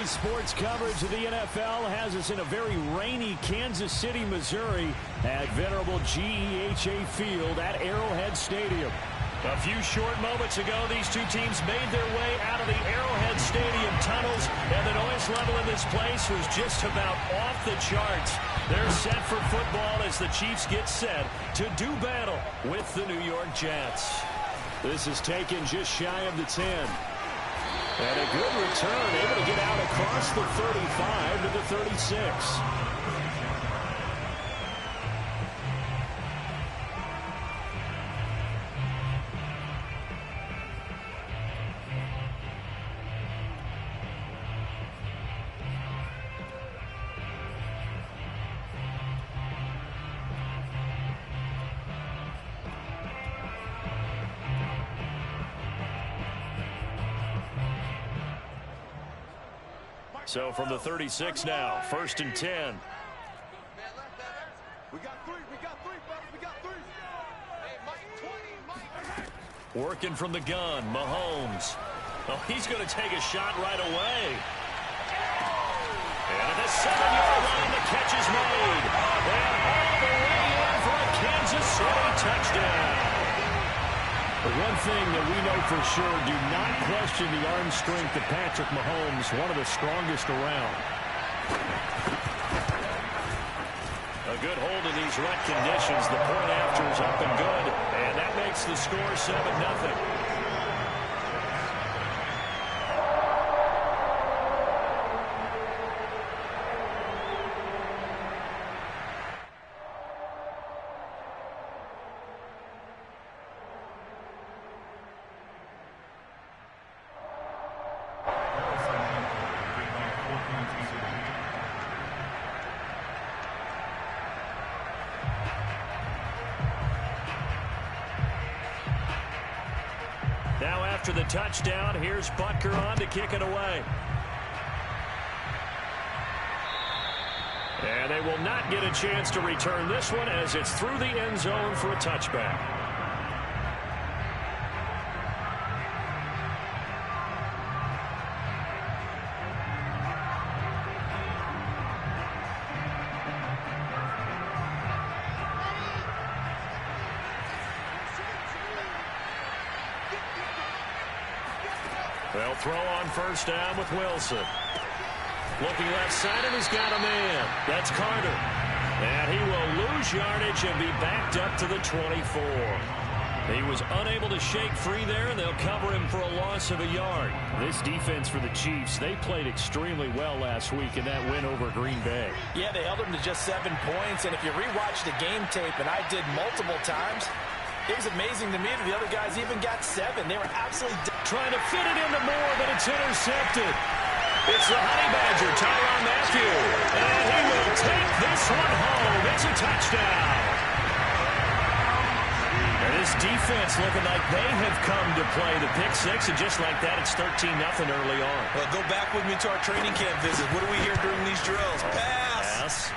Today's sports coverage of the NFL has us in a very rainy Kansas City, Missouri at venerable GEHA Field at Arrowhead Stadium. A few short moments ago, these two teams made their way out of the Arrowhead Stadium tunnels, and the noise level in this place was just about off the charts. They're set for football as the Chiefs get set to do battle with the New York Jets. This is taken just shy of the 10. And a good return, able to get out across the 35 to the 36. So from the 36 now, 1st and 10. Working from the gun, Mahomes. Oh, he's going to take a shot right away. And at the 7-yard line, the catch is made. And all the way in for a Kansas City touchdown. The one thing that we know for sure, do not question the arm strength of Patrick Mahomes, one of the strongest around. A good hold in these wet conditions. The point after is up and good, and that makes the score 7-0. Now after the touchdown, here's Butker on to kick it away. And they will not get a chance to return this one as it's through the end zone for a touchback. They'll throw on first down with Wilson. Looking left side, and he's got a man. That's Carter. And he will lose yardage and be backed up to the 24. He was unable to shake free there, and they'll cover him for a loss of a yard. This defense for the Chiefs, they played extremely well last week in that win over Green Bay. Yeah, they held them to just 7 points, and if you rewatch the game tape, and I did multiple times, it was amazing to me that the other guys even got 7. They were absolutely trying to fit it into Moore, but it's intercepted. It's the Honey Badger, Tyrann Mathieu. And he will take this one home. It's a touchdown. And this defense looking like they have come to play the pick six, and just like that, it's 13-0 early on. Well, go back with me to our training camp visit. What do we hear during these drills? Pass.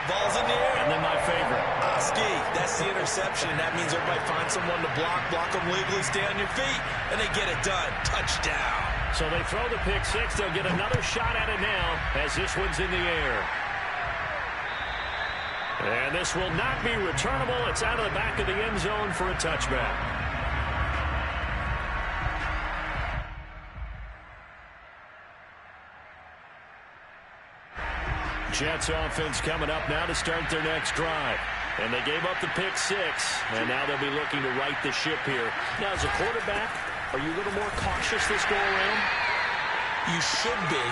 Ball's in the air. And then my favorite. Ski. That's the interception. That means everybody finds someone to block them legally, stay on your feet, and they get it done. Touchdown. So they throw the pick six. They'll get another shot at it now as this one's in the air. And this will not be returnable. It's out of the back of the end zone for a touchback. Jets offense coming up now to start their next drive. And they gave up the pick six, and now they'll be looking to right the ship here. Now, as a quarterback, are you a little more cautious this go around? You should be,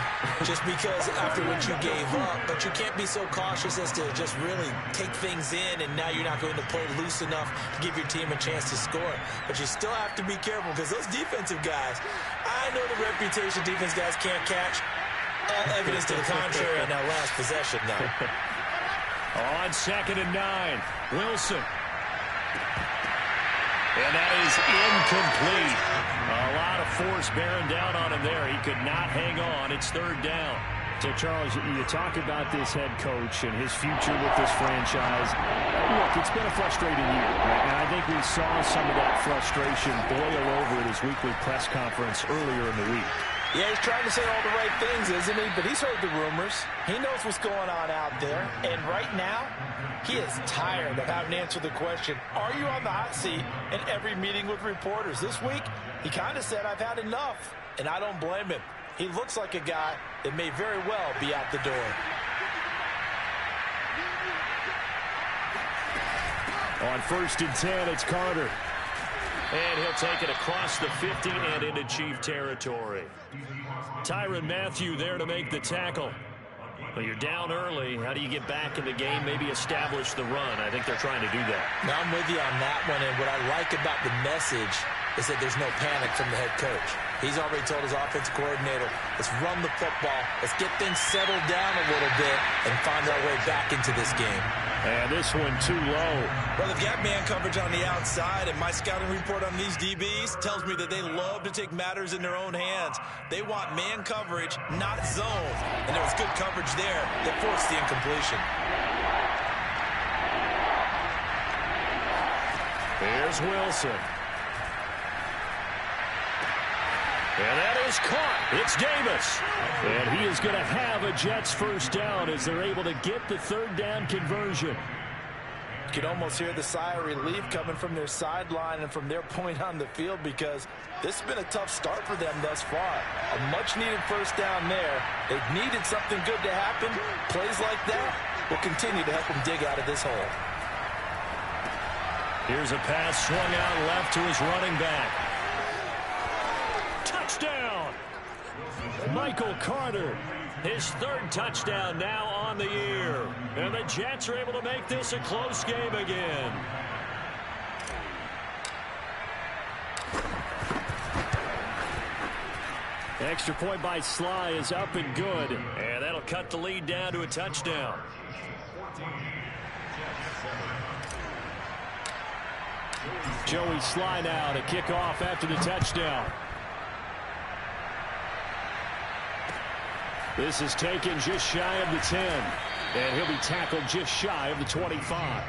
just because after what you gave up, but you can't be so cautious as to just really take things in, and now you're not going to play loose enough to give your team a chance to score. But you still have to be careful, because those defensive guys, I know the reputation defense guys can't catch. All evidence to the contrary on that last possession, though. On 2nd and 9, Wilson. And that is incomplete. A lot of force bearing down on him there. He could not hang on. It's 3rd down. So, Charles, you talk about this head coach and his future with this franchise. Look, it's been a frustrating year, and I think we saw some of that frustration boil over at his weekly press conference earlier in the week. Yeah, he's trying to say all the right things, isn't he? But he's heard the rumors. He knows what's going on out there. And right now, he is tired of having to answer the question, are you on the hot seat in every meeting with reporters? This week, he kind of said, I've had enough. And I don't blame him. He looks like a guy that may very well be out the door. On 1st and 10, it's Carter. And he'll take it across the 50 and into Chief territory. Tyrann Mathieu there to make the tackle. Well, you're down early. How do you get back in the game, maybe establish the run? I think they're trying to do that. Now, I'm with you on that one, and what I like about the message is that there's no panic from the head coach. He's already told his offensive coordinator, let's run the football, let's get things settled down a little bit, and find our way back into this game. And this one too low. Well, they've got man coverage on the outside, and my scouting report on these DBs tells me that they love to take matters in their own hands. They want man coverage, not zone. And there was good coverage there that forced the incompletion. Here's Wilson. And that is caught. It's Davis. And he is going to have a Jets first down as they're able to get the third down conversion. You can almost hear the sigh of relief coming from their sideline and from their point on the field, because this has been a tough start for them thus far. A much-needed first down there. They've needed something good to happen. Plays like that will continue to help them dig out of this hole. Here's a pass swung out left to his running back. Touchdown! Michael Carter, his third touchdown now on the year. And the Jets are able to make this a close game again. Extra point by Sly is up and good. And that'll cut the lead down to a touchdown. Joey Sly now to kick off after the touchdown. This is taken just shy of the 10. And he'll be tackled just shy of the 25.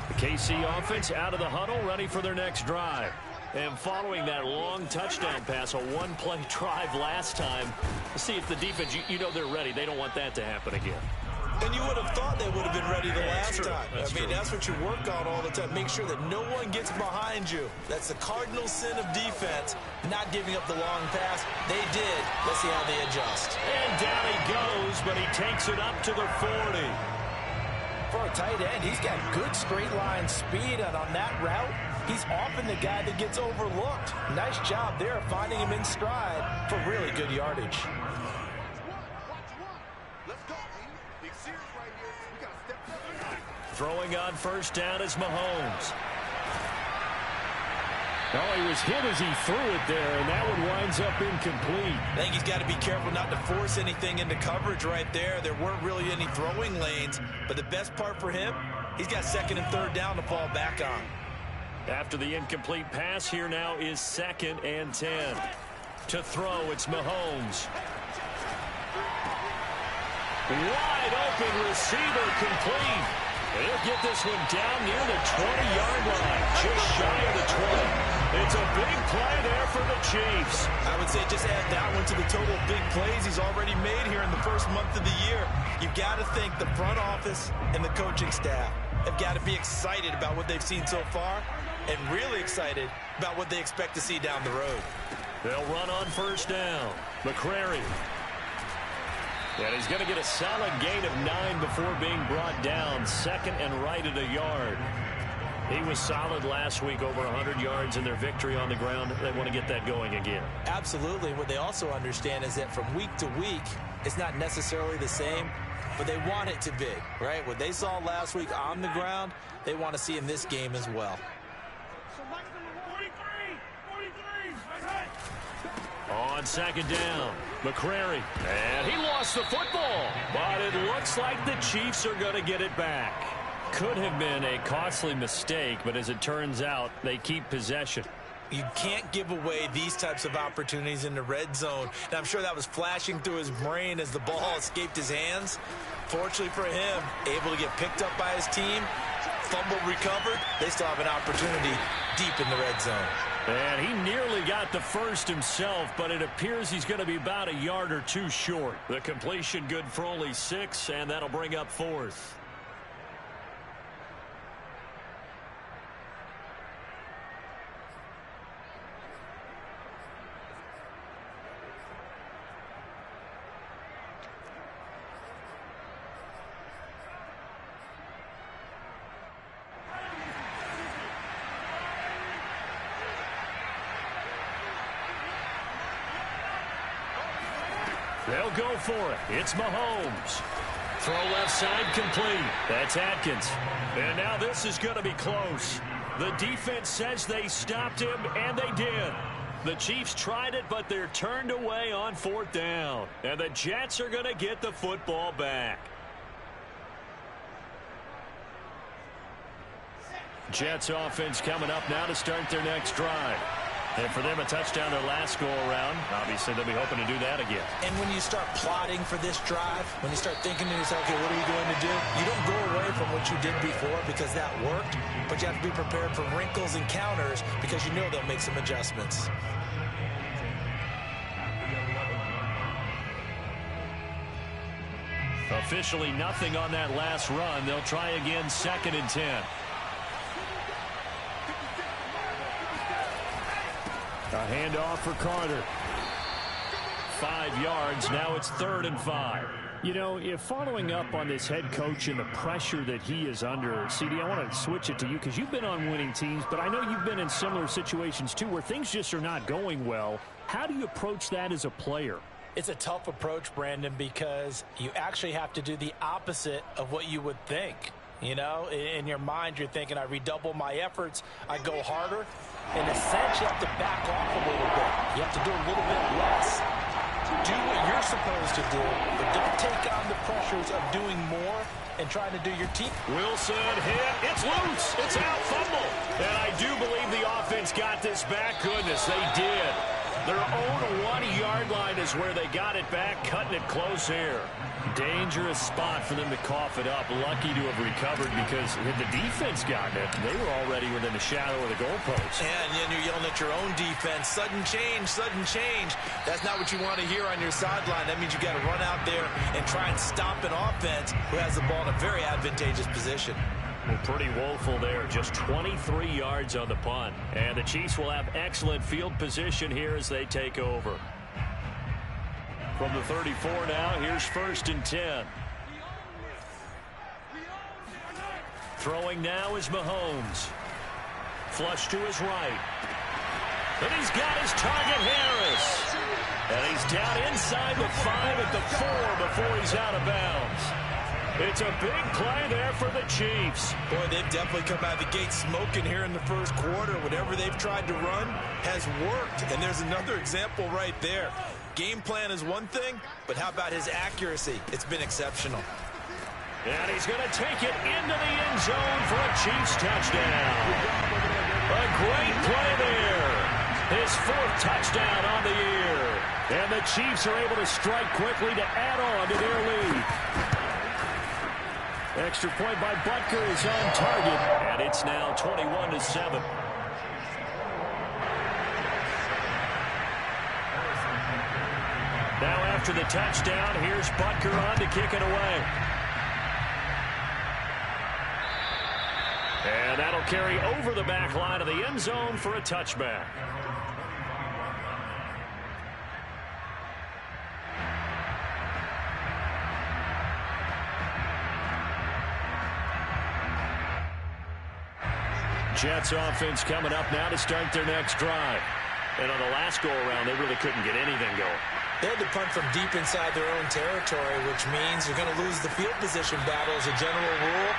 The KC offense out of the huddle, ready for their next drive. And following that long touchdown pass, a one-play drive last time, see if the defense, you know they're ready. They don't want that to happen again. And you would have thought they would have been ready the last time. That's what you work on all the time. Make sure that no one gets behind you. That's the cardinal sin of defense, not giving up the long pass. They did. Let's see how they adjust. And down he goes, but he takes it up to the 40. For a tight end, he's got good straight line speed, and on that route, he's often the guy that gets overlooked. Nice job there finding him in stride for really good yardage. Throwing on first down is Mahomes. Oh, he was hit as he threw it there, and that one winds up incomplete. I think he's got to be careful not to force anything into coverage right there. There weren't really any throwing lanes, but the best part for him, he's got second and third down to fall back on. After the incomplete pass, here now is 2nd and 10. To throw, it's Mahomes. Wide open receiver, complete. He'll get this one down near the 20-yard line, just shy of the 20. It's a big play there for the Chiefs. I would say just add that one to the total big plays he's already made here in the first month of the year. You've got to think the front office and the coaching staff have got to be excited about what they've seen so far and really excited about what they expect to see down the road. They'll run on first down. McCrary. And he's going to get a solid gain of 9 before being brought down. Second and right at a yard. He was solid last week, over 100 yards in their victory on the ground. They want to get that going again. Absolutely. What they also understand is that from week to week, it's not necessarily the same, but they want it to be, right? What they saw last week on the ground, they want to see in this game as well. On second down, McCrary. And he lost the football, but it looks like the Chiefs are going to get it back. could have been a costly mistake, but as it turns out, they keep possession. You can't give away these types of opportunities in the red zone. And I'm sure that was flashing through his brain as the ball escaped his hands. Fortunately for him, able to get picked up by his team, fumbled, recovered. They still have an opportunity deep in the red zone. And he nearly got the first himself, but it appears he's going to be about a yard or two short. The completion good for only 6, and that'll bring up 4th. They'll go for it. It's Mahomes. Throw left side complete. That's Atkins. And now this is going to be close. The defense says they stopped him, and they did. The Chiefs tried it, but they're turned away on 4th down. And the Jets are going to get the football back. Jets offense coming up now to start their next drive. And for them, a touchdown their last go-around. Obviously, they'll be hoping to do that again. And when you start plotting for this drive, when you start thinking to yourself, okay, what are you going to do? You don't go away from what you did before because that worked, but you have to be prepared for wrinkles and counters because you know they'll make some adjustments. Officially nothing on that last run. They'll try again, 2nd and 10. A handoff for Carter. 5 yards. Now it's 3rd and 5. You know, if following up on this head coach and the pressure that he is under, CD, I want to switch it to you because you've been on winning teams, but I know you've been in similar situations too where things just are not going well. How do you approach that as a player? It's a tough approach, Brandon, because you actually have to do the opposite of what you would think. You know, in your mind, you're thinking, I redouble my efforts, I go harder. In a sense, you have to back off a little bit. You have to do a little bit less. Do what you're supposed to do, but don't take on the pressures of doing more and trying to do your team. Wilson hit. It's loose. It's out. Fumble. And I do believe the offense got this back. Goodness, they did. Their own 1-yard line is where they got it back, cutting it close here. Dangerous spot for them to cough it up. Lucky to have recovered because had the defense gotten it, they were already within the shadow of the goalpost. And then you're yelling at your own defense. Sudden change, sudden change. That's not what you want to hear on your sideline. That means you got to run out there and try and stop an offense who has the ball in a very advantageous position. Well, pretty woeful there. Just 23 yards on the punt. And the Chiefs will have excellent field position here as they take over. From the 34 now, here's 1st and 10. Throwing now is Mahomes. Flush to his right. And he's got his target, Harris. And he's down inside the 5 at the 4 before he's out of bounds. It's a big play there for the Chiefs. Boy, they've definitely come out of the gate smoking here in the first quarter. Whatever they've tried to run has worked. And there's another example right there. Game plan is one thing, but how about his accuracy? It's been exceptional. And he's going to take it into the end zone for a Chiefs touchdown. A great play there. His 4th touchdown on the year. And the Chiefs are able to strike quickly to add on to their lead. Extra point by Butker is on target, and it's now 21-7. Now after the touchdown, here's Butker on to kick it away. And that'll carry over the back line of the end zone for a touchback. Jets offense coming up now to start their next drive. And on the last go-around, they really couldn't get anything going. They had to punt from deep inside their own territory, which means you're going to lose the field position battle as a general rule.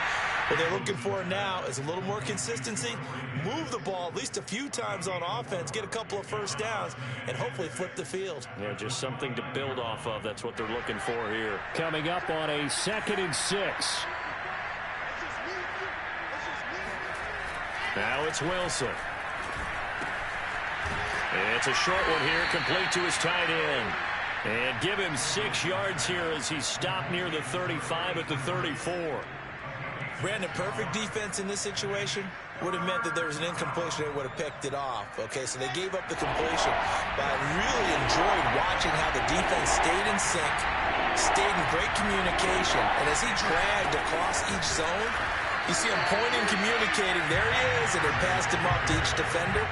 What they're looking for now is a little more consistency, move the ball at least a few times on offense, get a couple of first downs, and hopefully flip the field. Yeah, just something to build off of. That's what they're looking for here. Coming up on a 2nd and 6. Now it's Wilson. It's a short one here, complete to his tight end. And give him 6 yards here as he stopped near the 35 at the 34. Brandon, perfect defense in this situation would have meant that there was an incompletion. They would have picked it off. Okay, so they gave up the completion. But I really enjoyed watching how the defense stayed in sync, stayed in great communication. And as he dragged across each zone, you see him pointing, communicating. There he is, and they passed him off to each defender.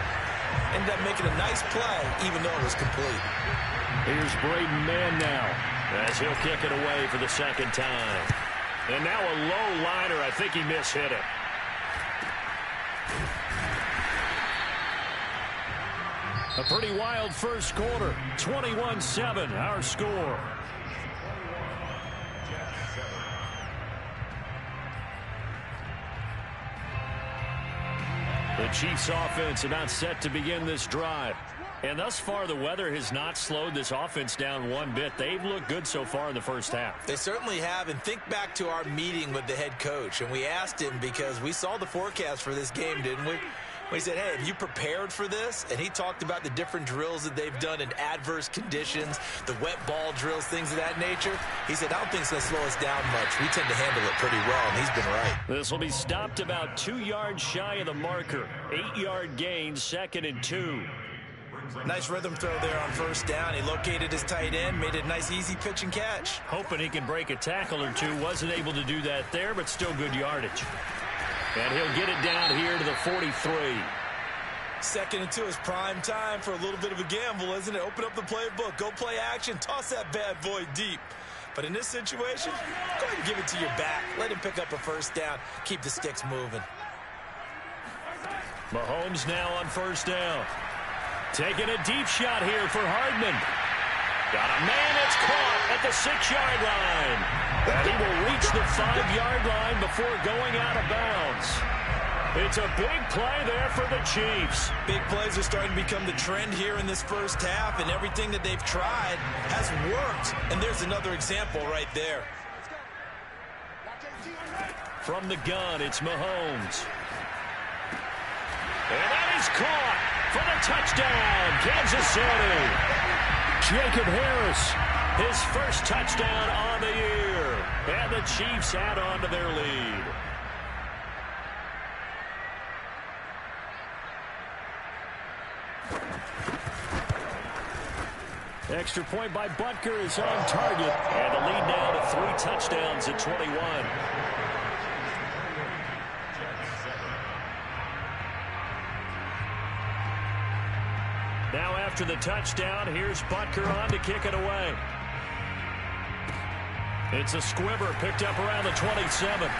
Ended up making a nice play, even though it was complete. Here's Braden Mann now, as he'll kick it away for the second time. And now a low liner. I think he mishit it. A pretty wild first quarter. 21-7, our score. The Chiefs offense about set to begin this drive. And thus far, the weather has not slowed this offense down one bit. They've looked good so far in the first half. They certainly have. And think back to our meeting with the head coach. And we asked him, because we saw the forecast for this game, didn't we? We said, hey, have you prepared for this? And he talked about the different drills that they've done in adverse conditions, the wet ball drills, things of that nature. He said, I don't think it's going to slow us down much. We tend to handle it pretty well, and he's been right. This will be stopped about 2 yards shy of the marker. 8-yard gain, 2nd and 2. Nice rhythm throw there on first down. He located his tight end, made it a nice, easy pitch and catch. Hoping he can break a tackle or two. Wasn't able to do that there, but still good yardage. And he'll get it down here to the 43. 2nd and 2 is prime time for a little bit of a gamble, isn't it? Open up the playbook, go play action, toss that bad boy deep. But in this situation, go ahead and give it to your back. Let him pick up a first down. Keep the sticks moving. Mahomes now on first down. Taking a deep shot here for Hardman. Got a man that's caught at the 6-yard line. And he will reach the 5-yard line before going out of bounds. It's a big play there for the Chiefs. Big plays are starting to become the trend here in this first half, and everything that they've tried has worked. And there's another example right there. From the gun, it's Mahomes. And that is caught for the touchdown, Kansas City. Jacob Harris, his first touchdown on the year. And the Chiefs add on to their lead. Extra point by Butker is on target. And the lead now to 3 touchdowns at 21. Now after the touchdown, here's Butker on to kick it away. It's a squibber picked up around the 27.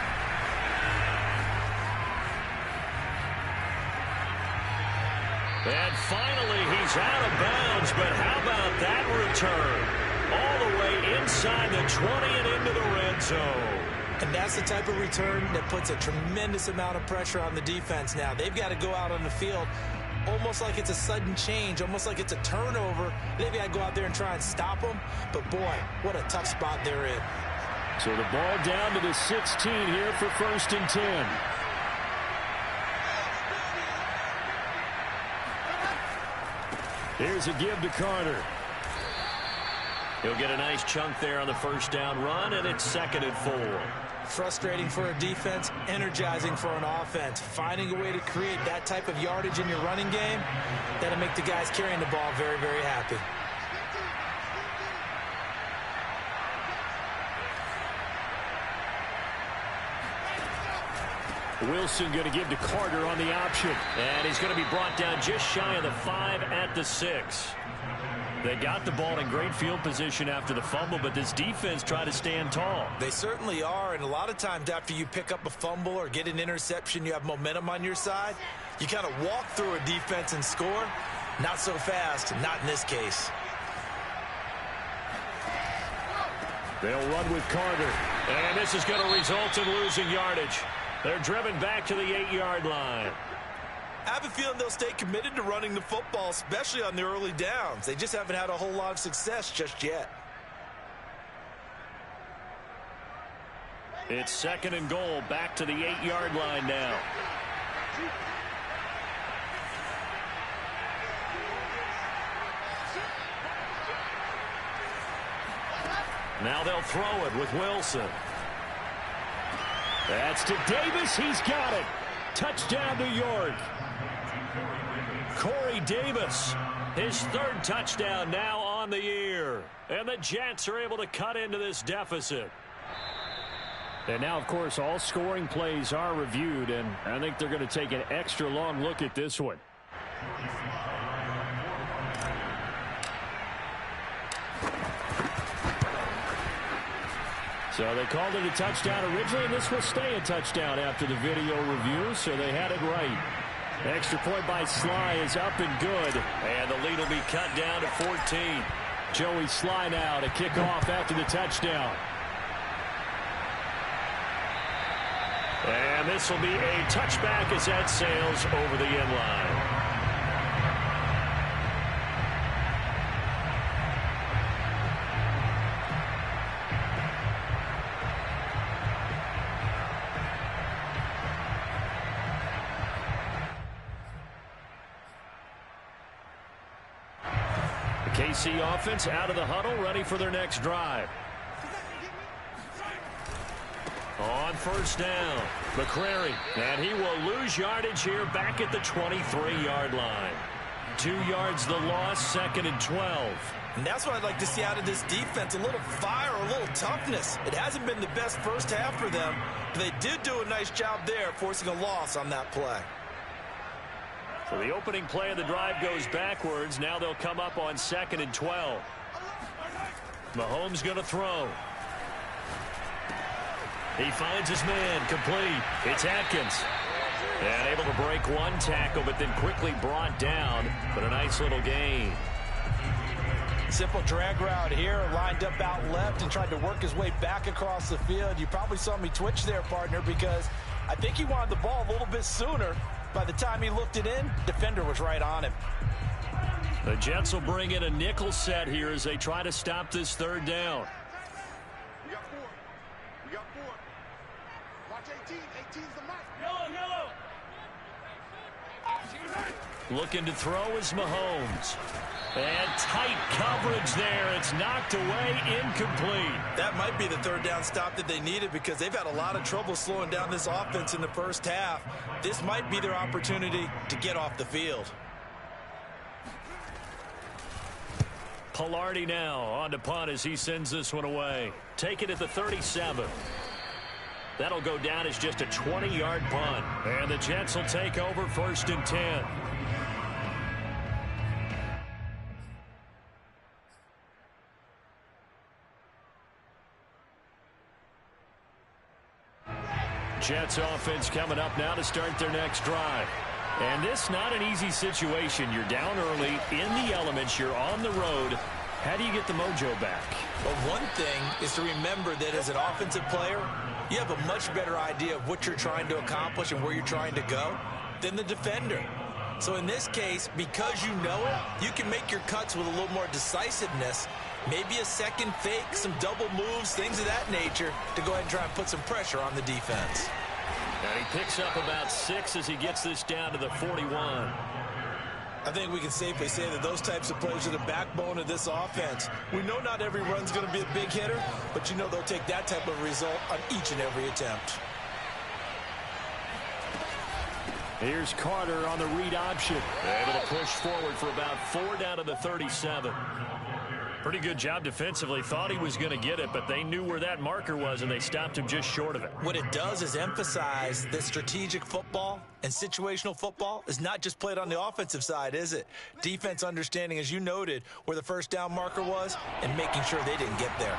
And finally, he's out of bounds, but how about that return? All the way inside the 20 and into the red zone. And that's the type of return that puts a tremendous amount of pressure on the defense now. They've got to go out on the field almost like it's a sudden change, almost like it's a turnover. They've got to go out there and try and stop them. But, boy, what a tough spot they're in. So the ball down to the 16 here for 1st and 10. Here's a give to Carter. He'll get a nice chunk there on the first down run, and it's 2nd and 4. Frustrating for a defense, energizing for an offense. Finding a way to create that type of yardage in your running game, that'll make the guys carrying the ball very, very happy. Wilson going to give to Carter on the option. And he's going to be brought down just shy of the 5 at the 6. They got the ball in great field position after the fumble, but this defense tried to stand tall. They certainly are, and a lot of times after you pick up a fumble or get an interception, you have momentum on your side. You kind of walk through a defense and score. Not so fast, not in this case. They'll run with Carter. And this is going to result in losing yardage. They're driven back to the 8-yard line. I have a feeling they'll stay committed to running the football, especially on the early downs. They just haven't had a whole lot of success just yet. It's 2nd and goal, back to the 8-yard line now. Now they'll throw it with Wilson. That's to Davis. He's got it. Touchdown, New York. Corey Davis, his third touchdown now on the year. And the Jets are able to cut into this deficit. And now, of course, all scoring plays are reviewed, and I think they're going to take an extra long look at this one. So they called it a touchdown originally, and this will stay a touchdown after the video review, so they had it right. Extra point by Sly is up and good. And the lead will be cut down to 14. Joey Sly now to kick off after the touchdown. And this will be a touchback as that sails over the end line. KC offense out of the huddle, ready for their next drive. On first down, McCrary, and he will lose yardage here back at the 23-yard line. 2 yards the loss, 2nd and 12. And that's what I'd like to see out of this defense, a little fire, a little toughness. It hasn't been the best first half for them, but they did do a nice job there, forcing a loss on that play. So the opening play of the drive goes backwards. Now they'll come up on 2nd and 12. Mahomes going to throw. He finds his man, complete. It's Atkins. And able to break one tackle, but then quickly brought down. But a nice little gain. Simple drag route here, lined up out left and tried to work his way back across the field. You probably saw me twitch there, partner, because I think he wanted the ball a little bit sooner. By the time he looked it in, defender was right on him. The Jets will bring in a nickel set here as they try to stop this third down. We got 4. We got 4. Watch 18. 18's the mark. Yellow. Looking to throw is Mahomes. And tight coverage there. It's knocked away, incomplete. That might be the third down stop that they needed because they've had a lot of trouble slowing down this offense in the first half. This might be their opportunity to get off the field. Pilardi now on to punt as he sends this one away. Take it at the 37. That'll go down as just a 20-yard punt. And the Jets will take over 1st and 10. Jets offense coming up now to start their next drive. And this not an easy situation. You're down early, in the elements, you're on the road. How do you get the mojo back? Well, one thing is to remember that as an offensive player, you have a much better idea of what you're trying to accomplish and where you're trying to go than the defender. So in this case, because you know it, you can make your cuts with a little more decisiveness. Maybe a second fake, some double moves, things of that nature to go ahead and try and put some pressure on the defense. And he picks up about 6 as he gets this down to the 41. I think we can safely say that those types of plays are the backbone of this offense. We know not every run's going to be a big hitter, but you know they'll take that type of result on each and every attempt. Here's Carter on the read option. Able to push forward for about 4 down to the 37. Pretty good job defensively. Thought he was going to get it, but they knew where that marker was, and they stopped him just short of it. What it does is emphasize that strategic football and situational football is not just played on the offensive side, is it? Defense understanding, as you noted, where the first down marker was and making sure they didn't get there.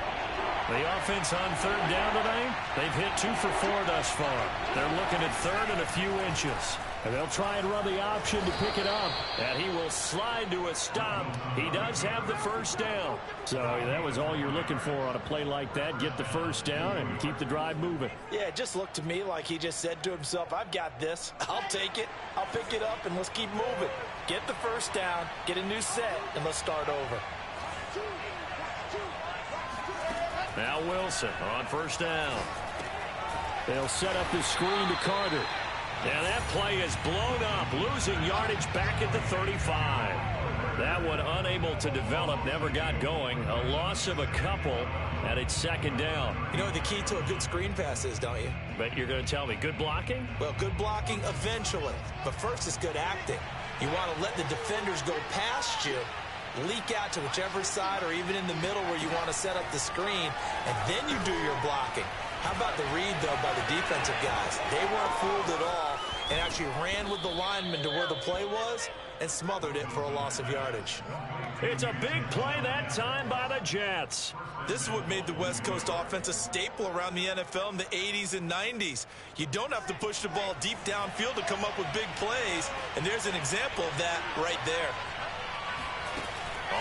The offense on 3rd down tonight, they've hit 2 for 4 thus far. They're looking at 3rd and a few inches. And they'll try and run the option to pick it up. And he will slide to a stop. He does have the first down. So that was all you're looking for on a play like that. Get the first down and keep the drive moving. Yeah, it just looked to me like he just said to himself, I've got this. I'll take it. I'll pick it up, and let's keep moving. Get the first down, get a new set, and let's start over. Now Wilson on 1st down. They'll set up the screen to Carter. And that play is blown up, losing yardage back at the 35. That one unable to develop, never got going. A loss of a couple, and it's second down. You know what the key to a good screen pass is, don't you? But you're going to tell me, good blocking? Well, good blocking eventually. But first is good acting. You want to let the defenders go past you, leak out to whichever side or even in the middle where you want to set up the screen, and then you do your blocking. How about the read, though, by the defensive guys? They weren't fooled at all and actually ran with the lineman to where the play was and smothered it for a loss of yardage. It's a big play that time by the Jets. This is what made the West Coast offense a staple around the NFL in the 80s and 90s. You don't have to push the ball deep downfield to come up with big plays, and there's an example of that right there.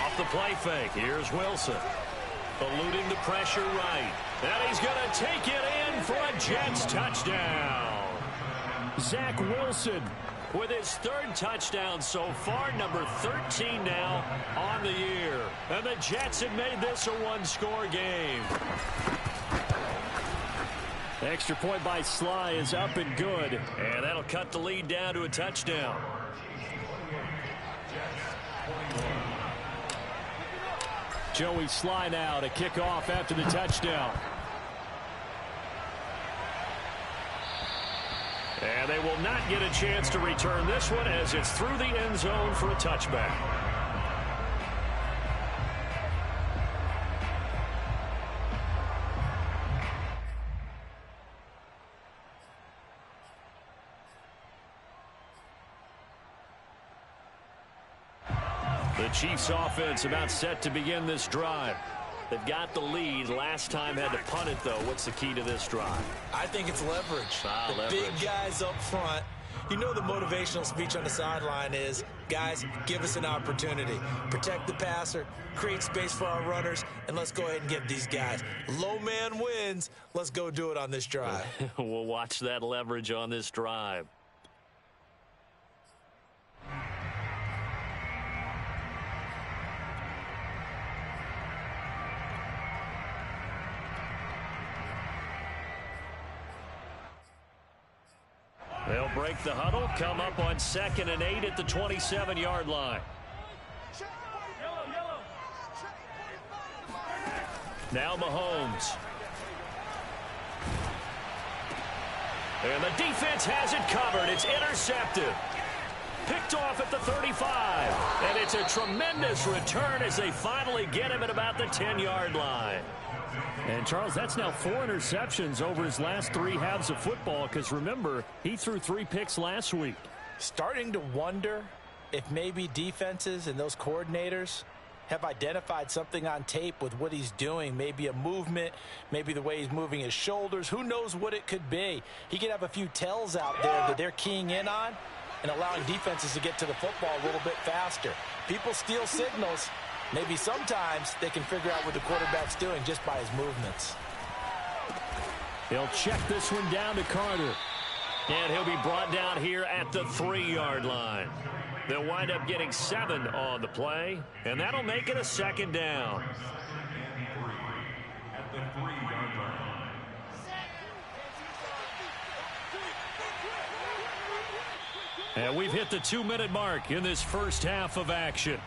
Off the play fake, here's Wilson. Eluding the pressure right. And he's going to take it in for a Jets touchdown. Zach Wilson with his third touchdown so far, number 13 now on the year. And the Jets have made this a one-score game. Extra point by Sly is up and good. And that'll cut the lead down to a touchdown. Joey Sly now to kick off after the touchdown. And they will not get a chance to return this one as it's through the end zone for a touchback. The Chiefs offense about set to begin this drive. They've got the lead. Last time had to punt it, though. What's the key to this drive? I think it's leverage. The leverage. Big guys up front. You know the motivational speech on the sideline is, guys, give us an opportunity. Protect the passer, create space for our runners, and let's go ahead and get these guys. Low man wins. Let's go do it on this drive. We'll watch that leverage on this drive. They'll break the huddle, come up on 2nd and 8 at the 27-yard line. Now Mahomes. And the defense has it covered. It's intercepted. Picked off at the 35. And it's a tremendous return as they finally get him at about the 10-yard line. And, Charles, that's now 4 interceptions over his last 3 halves of football because, remember, he threw 3 picks last week. Starting to wonder if maybe defenses and those coordinators have identified something on tape with what he's doing. Maybe a movement, maybe the way he's moving his shoulders. Who knows what it could be? He could have a few tells out there that they're keying in on and allowing defenses to get to the football a little bit faster. People steal signals. Maybe sometimes they can figure out what the quarterback's doing just by his movements. They'll check this one down to Carter. And he'll be brought down here at the 3-yard line. They'll wind up getting 7 on the play, and that'll make it a 2nd down. At the 3-yard line. And we've hit the 2-minute mark in this first half of action.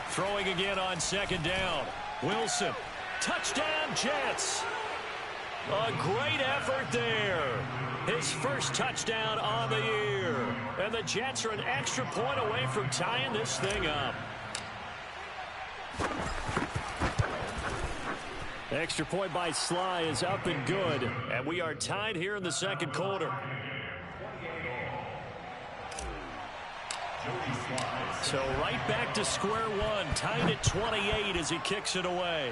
Throwing again on 2nd down. Wilson. Touchdown, Jets. A great effort there. His first touchdown on the year. And the Jets are an extra point away from tying this thing up. Extra point by Sly is up and good. And we are tied here in the second quarter. So right back to square one, tied at 28 as he kicks it away.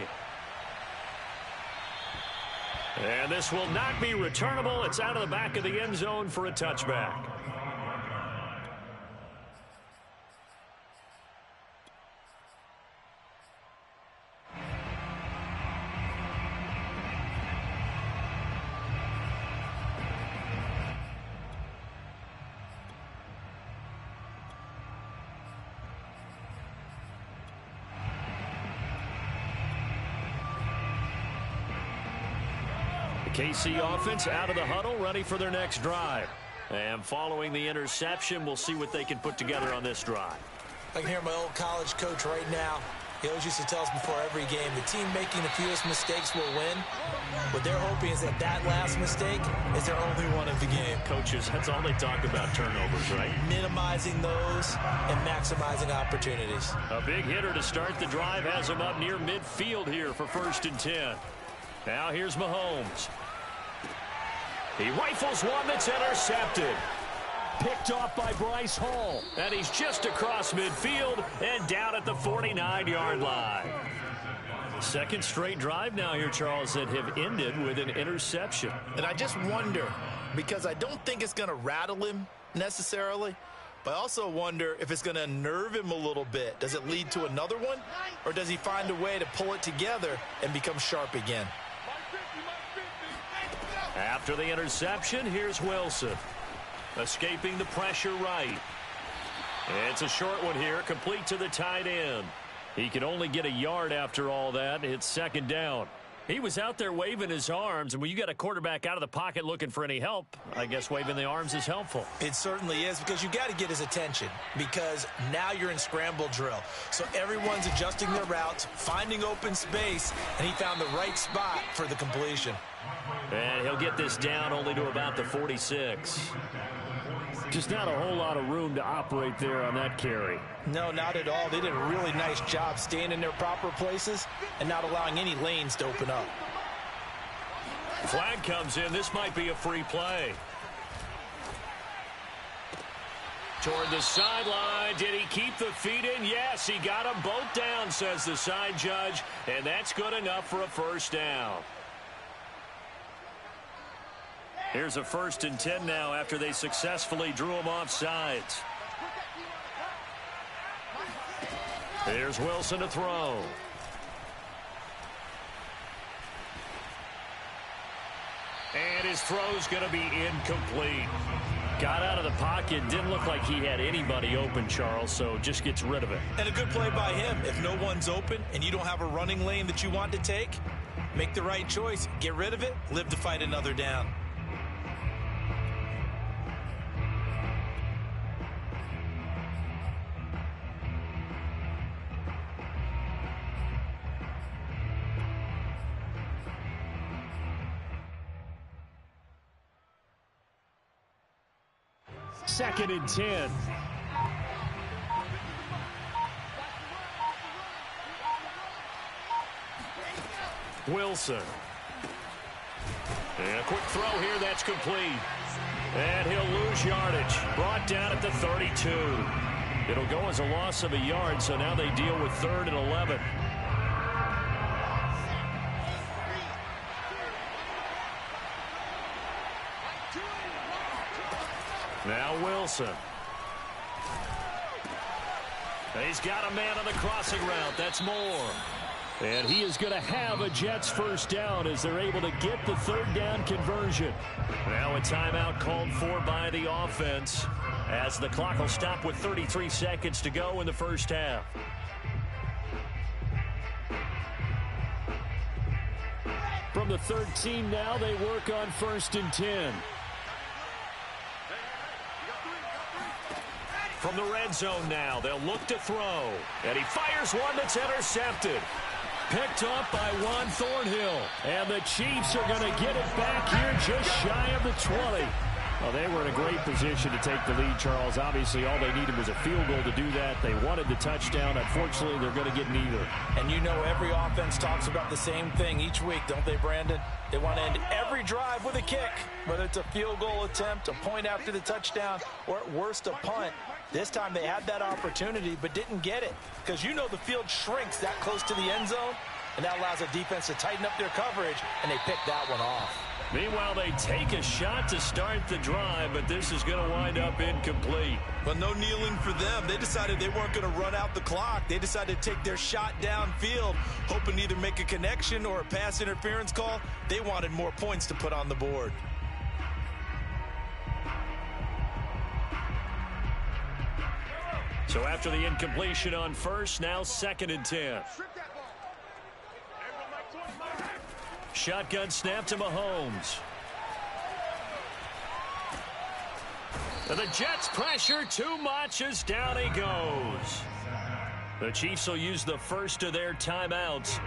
And this will not be returnable. It's out of the back of the end zone for a touchback. KC offense out of the huddle, ready for their next drive. And following the interception, we'll see what they can put together on this drive. I can hear my old college coach right now. He always used to tell us before every game, the team making the fewest mistakes will win. What they're hoping is that that last mistake is their only one of the game. Coaches, that's all they talk about, turnovers, right? Minimizing those and maximizing opportunities. A big hitter to start the drive has him up near midfield here for 1st and 10. Now here's Mahomes. He rifles one that's intercepted. Picked off by Bryce Hall. And he's just across midfield and down at the 49-yard line. Second straight drive now here, Charles, that have ended with an interception. And I just wonder, because I don't think it's going to rattle him necessarily, but I also wonder if it's going to unnerve him a little bit. Does it lead to another one? Or does he find a way to pull it together and become sharp again? After the interception, here's Wilson. Escaping the pressure right. It's a short one here, complete to the tight end. He could only get a yard after all that. It's 2nd down. He was out there waving his arms, and when you got a quarterback out of the pocket looking for any help, I guess waving the arms is helpful. It certainly is, because you got to get his attention, because now you're in scramble drill. So everyone's adjusting their routes, finding open space, and he found the right spot for the completion. And he'll get this down only to about the 46. Just not a whole lot of room to operate there on that carry. No, not at all. They did a really nice job staying in their proper places and not allowing any lanes to open up. Flag comes in. This might be a free play. Toward the sideline. Did he keep the feet in? Yes, he got them both down, says the side judge. And that's good enough for a 1st down. Here's a 1st and 10 now after they successfully drew him off sides. Here's Wilson to throw. And his throw's going to be incomplete. Got out of the pocket. Didn't look like he had anybody open, Charles, so just gets rid of it. And a good play by him. If no one's open and you don't have a running lane that you want to take, make the right choice. Get rid of it. Live to fight another down. Second and 10. Wilson. And a quick throw here, that's complete. And he'll lose yardage. Brought down at the 32. It'll go as a loss of a yard, so now they deal with 3rd and 11. Now Wilson. He's got a man on the crossing route. That's Moore. And he is going to have a Jets 1st down as they're able to get the 3rd down conversion. Now a timeout called for by the offense as the clock will stop with 33 seconds to go in the 1st half. From the 13 now, they work on 1st and 10. From the red zone now, they'll look to throw. And he fires one that's intercepted. Picked up by Juan Thornhill. And the Chiefs are going to get it back here just shy of the 20. Well, they were in a great position to take the lead, Charles. Obviously, all they needed was a field goal to do that. They wanted the touchdown. Unfortunately, they're going to get neither. And you know every offense talks about the same thing each week, don't they, Brandon? They want to end every drive with a kick, whether it's a field goal attempt, a point after the touchdown, or at worst, a punt. This time they had that opportunity but didn't get it because you know the field shrinks that close to the end zone, and that allows the defense to tighten up their coverage, and they picked that one off. Meanwhile, they take a shot to start the drive, but this is going to wind up incomplete. But no kneeling for them. They decided they weren't going to run out the clock. They decided to take their shot downfield, hoping to either make a connection or a pass interference call. They wanted more points to put on the board. So after the incompletion on 1st, now 2nd and 10. Shotgun snap to Mahomes. And the Jets pressure too much as down he goes. The Chiefs will use the first of their timeouts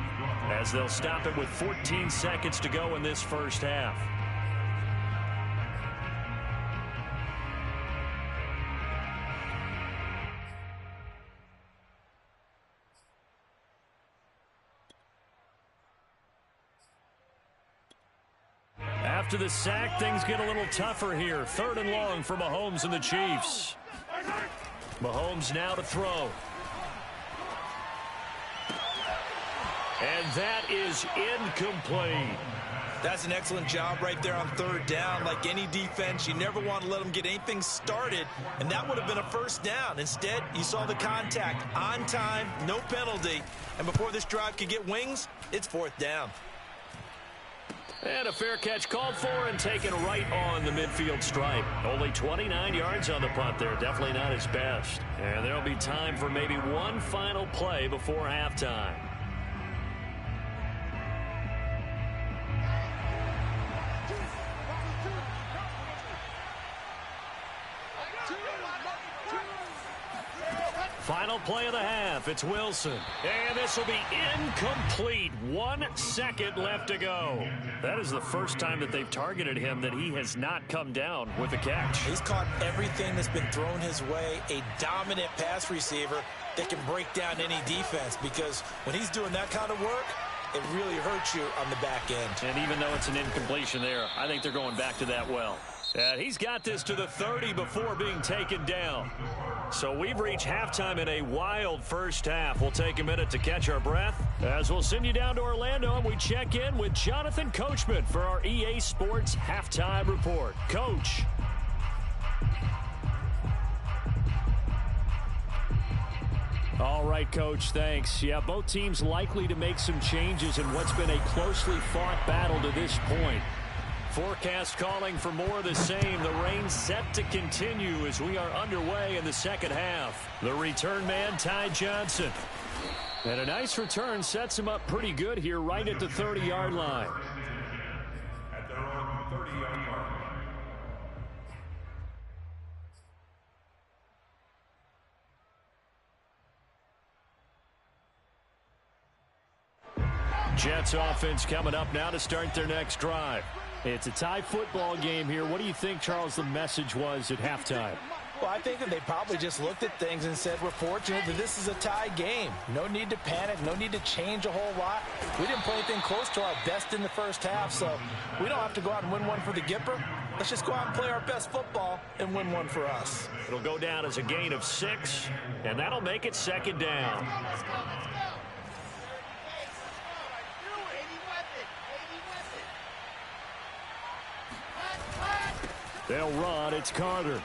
as they'll stop it with 14 seconds to go in this first half. After the sack, things get a little tougher here. 3rd and long for Mahomes and the Chiefs. Mahomes now to throw. And that is incomplete. That's an excellent job right there on 3rd down. Like any defense, you never want to let them get anything started, and that would have been a first down. Instead, you saw the contact on time, no penalty, and before this drive could get wings, it's 4th down. And a fair catch called for and taken right on the midfield stripe. Only 29 yards on the punt there. Definitely not his best. And there'll be time for maybe one final play before halftime. Final play of the half. It's Wilson. And this will be incomplete. 1 second left to go. That is the first time that they've targeted him that he has not come down with a catch. He's caught everything that's been thrown his way. A dominant pass receiver that can break down any defense, because when he's doing that kind of work, it really hurts you on the back end. And even though it's an incompletion there, I think they're going back to that well. And he's got this to the 30 before being taken down. So we've reached halftime in a wild first half. We'll take a minute to catch our breath as we'll send you down to Orlando and we check in with Jonathan Coachman for our EA Sports Halftime Report. Coach. All right, Coach, thanks. Yeah, both teams likely to make some changes in what's been a closely fought battle to this point. Forecast calling for more of the same. The rain set to continue as we are underway in the second half. The return man, Ty Johnson. And a nice return sets him up pretty good here right at the 30-yard line. At their own 30-yard line. Jets offense coming up now to start their next drive. It's a tie football game here. What do you think, Charles, the message was at halftime? Well, I think that they probably just looked at things and said, we're fortunate that this is a tie game. No need to panic. No need to change a whole lot. We didn't play anything close to our best in the first half, so we don't have to go out and win one for the Gipper. Let's just go out and play our best football and win one for us. It'll go down as a gain of 6, and that'll make it 2nd down. Let's go. They'll run. It's Carter.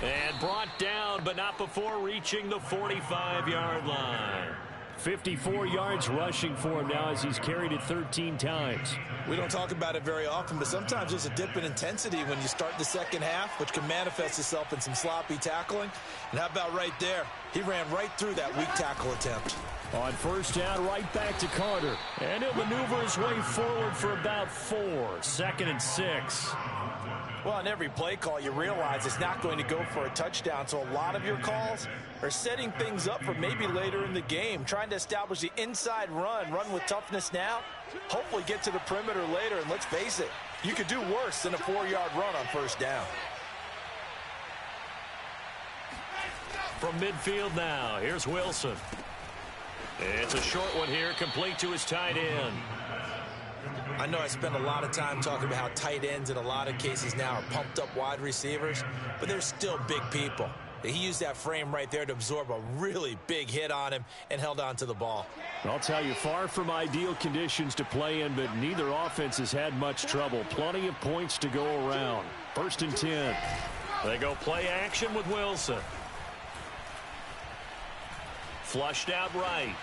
And brought down, but not before reaching the 45-yard line. 54 yards rushing for him now as he's carried it 13 times. We don't talk about it very often, but sometimes there's a dip in intensity when you start the second half, which can manifest itself in some sloppy tackling. And how about right there? He ran right through that weak tackle attempt. On first down, right back to Carter. And he'll maneuver his way forward for about 4. 2nd and 6. Well, on every play call, you realize it's not going to go for a touchdown. So a lot of your calls are setting things up for maybe later in the game, trying to establish the inside run with toughness now, hopefully get to the perimeter later. And let's face it, you could do worse than a 4-yard run on first down. From midfield now, here's Wilson. It's a short one here, complete to his tight end. I know I spend a lot of time talking about how tight ends in a lot of cases now are pumped up wide receivers, but they're still big people. He used that frame right there to absorb a really big hit on him and held on to the ball. I'll tell you, far from ideal conditions to play in, but neither offense has had much trouble. Plenty of points to go around. 1st and 10. They go play action with Wilson. Flushed out right.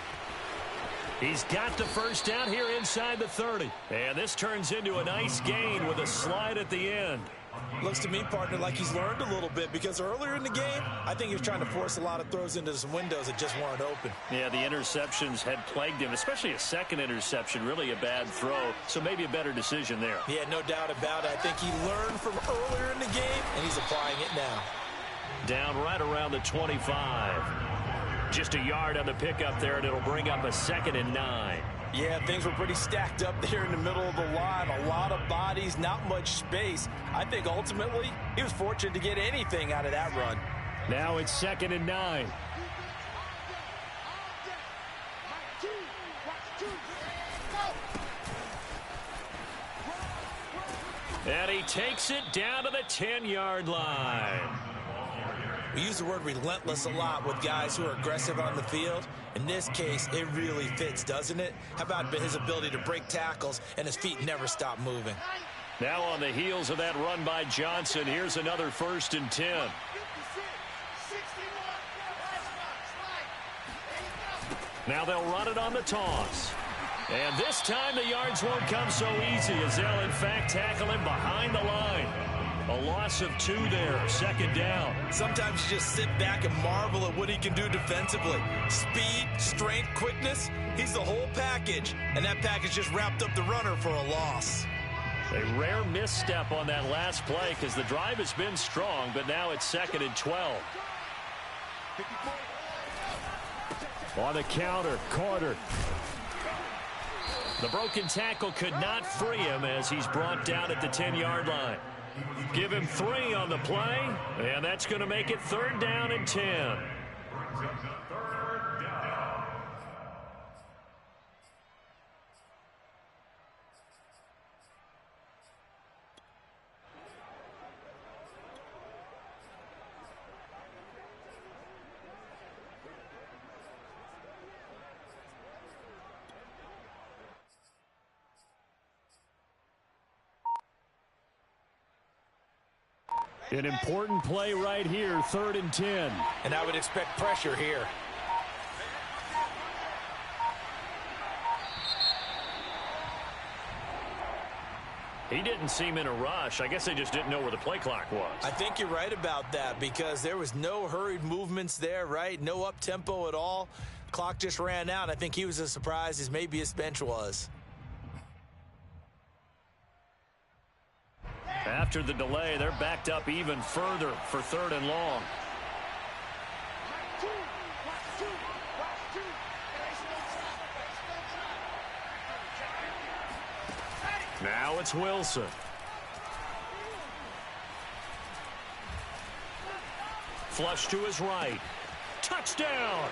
He's got the first down here inside the 30. And this turns into a nice gain with a slide at the end. Looks to me, partner, like he's learned a little bit, because earlier in the game, I think he was trying to force a lot of throws into some windows that just weren't open. Yeah, the interceptions had plagued him, especially a second interception, really a bad throw, so maybe a better decision there. Yeah, no doubt about it. I think he learned from earlier in the game, and he's applying it now. Down right around the 25. Just a yard on the pickup there, and it'll bring up a 2nd and 9. Yeah, things were pretty stacked up there in the middle of the line. A lot of bodies, not much space. I think ultimately he was fortunate to get anything out of that run. Now it's 2nd and 9. And he takes it down to the 10-yard line. We use the word relentless a lot with guys who are aggressive on the field. In this case, it really fits, doesn't it? How about his ability to break tackles and his feet never stop moving? Now on the heels of that run by Johnson, here's another 1st and 10. Now they'll run it on the toss. And this time the yards won't come so easy, as they'll in fact tackle him behind the line. A loss of 2 there, 2nd down. Sometimes you just sit back and marvel at what he can do defensively. Speed, strength, quickness, he's the whole package. And that package just wrapped up the runner for a loss. A rare misstep on that last play, because the drive has been strong, but now it's 2nd and 12. On the counter, Carter. The broken tackle could not free him as he's brought down at the 10-yard line. Give him 3 on the play, and that's going to make it 3rd down and 10. An important play right here, 3rd and 10. And I would expect pressure here. He didn't seem in a rush. I guess they just didn't know where the play clock was. I think you're right about that, because there was no hurried movements there, right? No up-tempo at all. Clock just ran out. I think he was as surprised as maybe his bench was. After the delay, they're backed up even further for 3rd and long. Now it's Wilson. Flush to his right. Touchdown!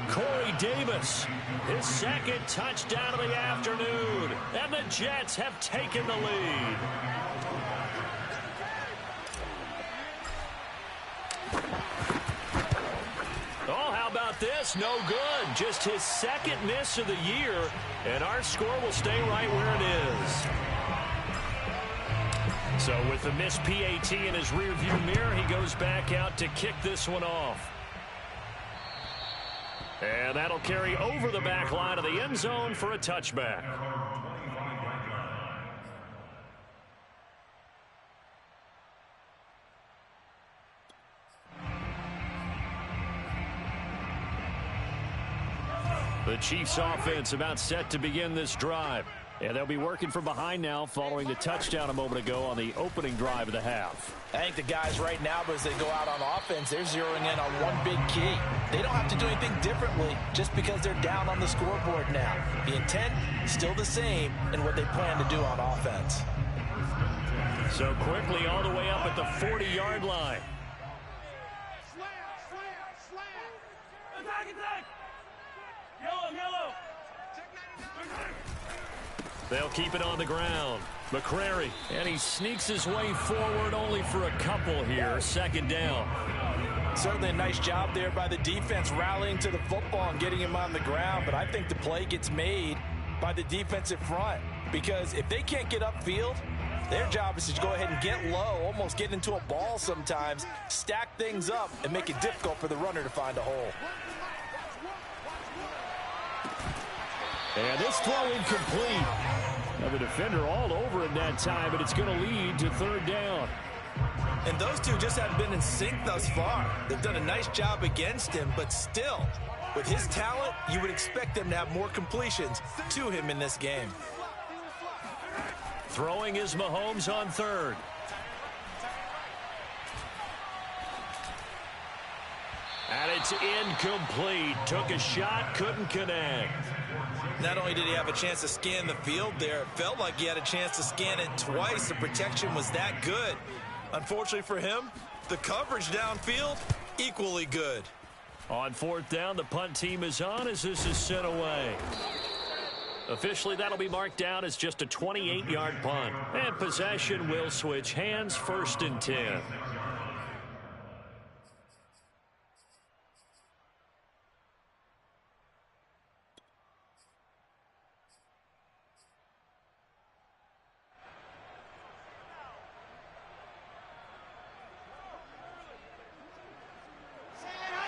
Corey Davis, his 2nd touchdown of the afternoon. And the Jets have taken the lead. Oh, how about this? No good. Just his 2nd miss of the year, and our score will stay right where it is. So with the missed PAT in his rearview mirror, he goes back out to kick this one off. And that'll carry over the back line of the end zone for a touchback. The Chiefs offense about set to begin this drive. And they'll be working from behind now following the touchdown a moment ago on the opening drive of the half. I think the guys right now, as they go out on offense, they're zeroing in on one big key. They don't have to do anything differently just because they're down on the scoreboard now. The intent still the same in what they plan to do on offense. So quickly all the way up at the 40-yard line. They'll keep it on the ground. McCrary, and he sneaks his way forward only for a couple here. 2nd down. Certainly a nice job there by the defense rallying to the football and getting him on the ground, but I think the play gets made by the defensive front, because if they can't get upfield, their job is to go ahead and get low, almost get into a ball sometimes, stack things up, and make it difficult for the runner to find a hole. And this throw incomplete. Now the defender all over him that time, but it's going to lead to third down. And those two just haven't been in sync thus far. They've done a nice job against him, but still, with his talent, you would expect them to have more completions to him in this game. Throwing is Mahomes on third. And it's incomplete. Took a shot, couldn't connect. Not only did he have a chance to scan the field there, it felt like he had a chance to scan it twice. The protection was that good. Unfortunately for him, the coverage downfield, equally good. On fourth down, the punt team is on as this is sent away. Officially, that'll be marked down as just a 28-yard punt. And possession will switch hands, 1st and 10.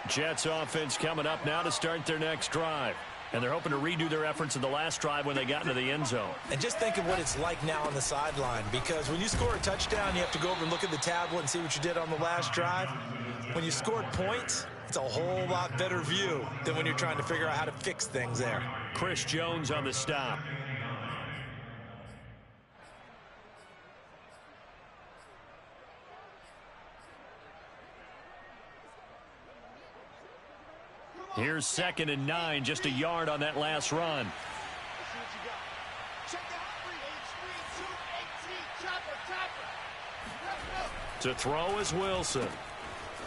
Jets offense coming up now to start their next drive. And they're hoping to redo their efforts in the last drive when they got into the end zone. And just think of what it's like now on the sideline, because when you score a touchdown, you have to go over and look at the tablet and see what you did on the last drive. When you scored points, it's a whole lot better view than when you're trying to figure out how to fix things there. Chris Jones on the stop. Here's 2nd and 9, just a yard on that last run. To throw is Wilson.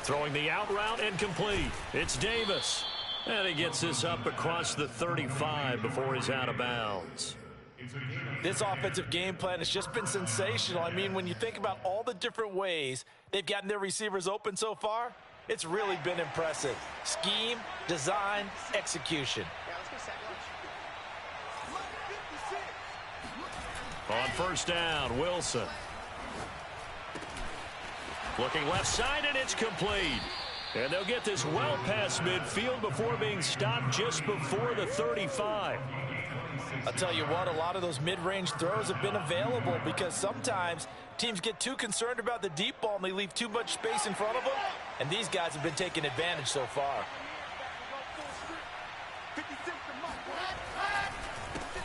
Throwing the out route and complete. It's Davis. And he gets this up across the 35 before he's out of bounds. This offensive game plan has just been sensational. I mean, when you think about all the different ways they've gotten their receivers open so far, it's really been impressive. Scheme, design, execution. On 1st down, Wilson. Looking left side, and it's complete. And they'll get this well past midfield before being stopped just before the 35. I'll tell you what, a lot of those mid-range throws have been available because sometimes teams get too concerned about the deep ball and they leave too much space in front of them. And these guys have been taking advantage so far.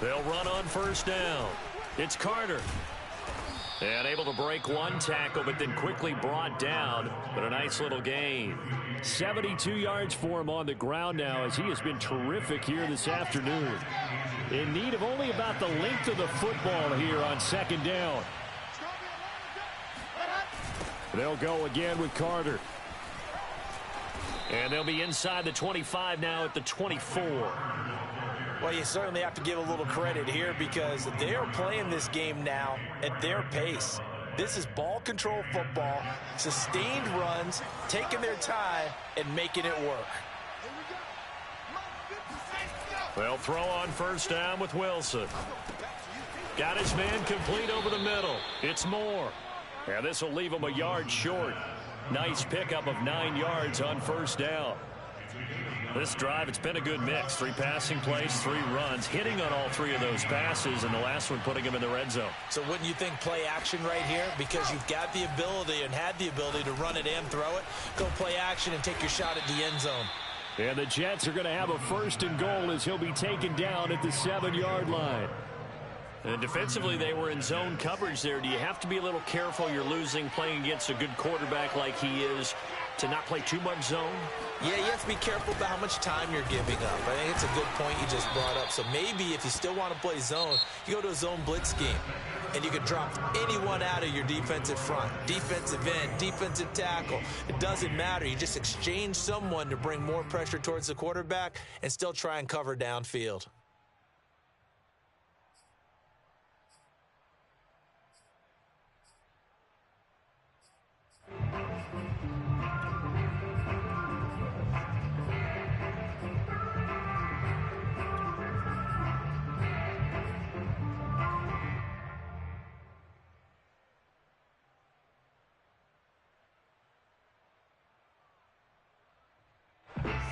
They'll run on 1st down. It's Carter. And able to break one tackle, but then quickly brought down. But a nice little gain. 72 yards for him on the ground now as he has been terrific here this afternoon. In need of only about the length of the football here on 2nd down. They'll go again with Carter. And they'll be inside the 25 now at the 24. Well, you certainly have to give a little credit here because they are playing this game now at their pace. This is ball control football, sustained runs, taking their time, and making it work. They'll throw on 1st down with Wilson. Got his man complete over the middle. It's Moore. And this will leave him a yard short. Nice pickup of 9 yards on 1st down. This drive, it's been a good mix. 3 passing plays, 3 runs, hitting on all 3 of those passes, and the last one putting him in the red zone. So wouldn't you think play action right here? Because you've got the ability and had the ability to run it and throw it. Go play action and take your shot at the end zone. And the Jets are going to have a 1st and goal as he'll be taken down at the 7-yard line. And defensively, they were in zone coverage there. Do you have to be a little careful? You're losing playing against a good quarterback like he is to not play too much zone? Yeah, you have to be careful about how much time you're giving up. I think it's a good point you just brought up. So maybe if you still want to play zone, you go to a zone blitz scheme. And you can drop anyone out of your defensive front. Defensive end, defensive tackle. It doesn't matter. You just exchange someone to bring more pressure towards the quarterback and still try and cover downfield.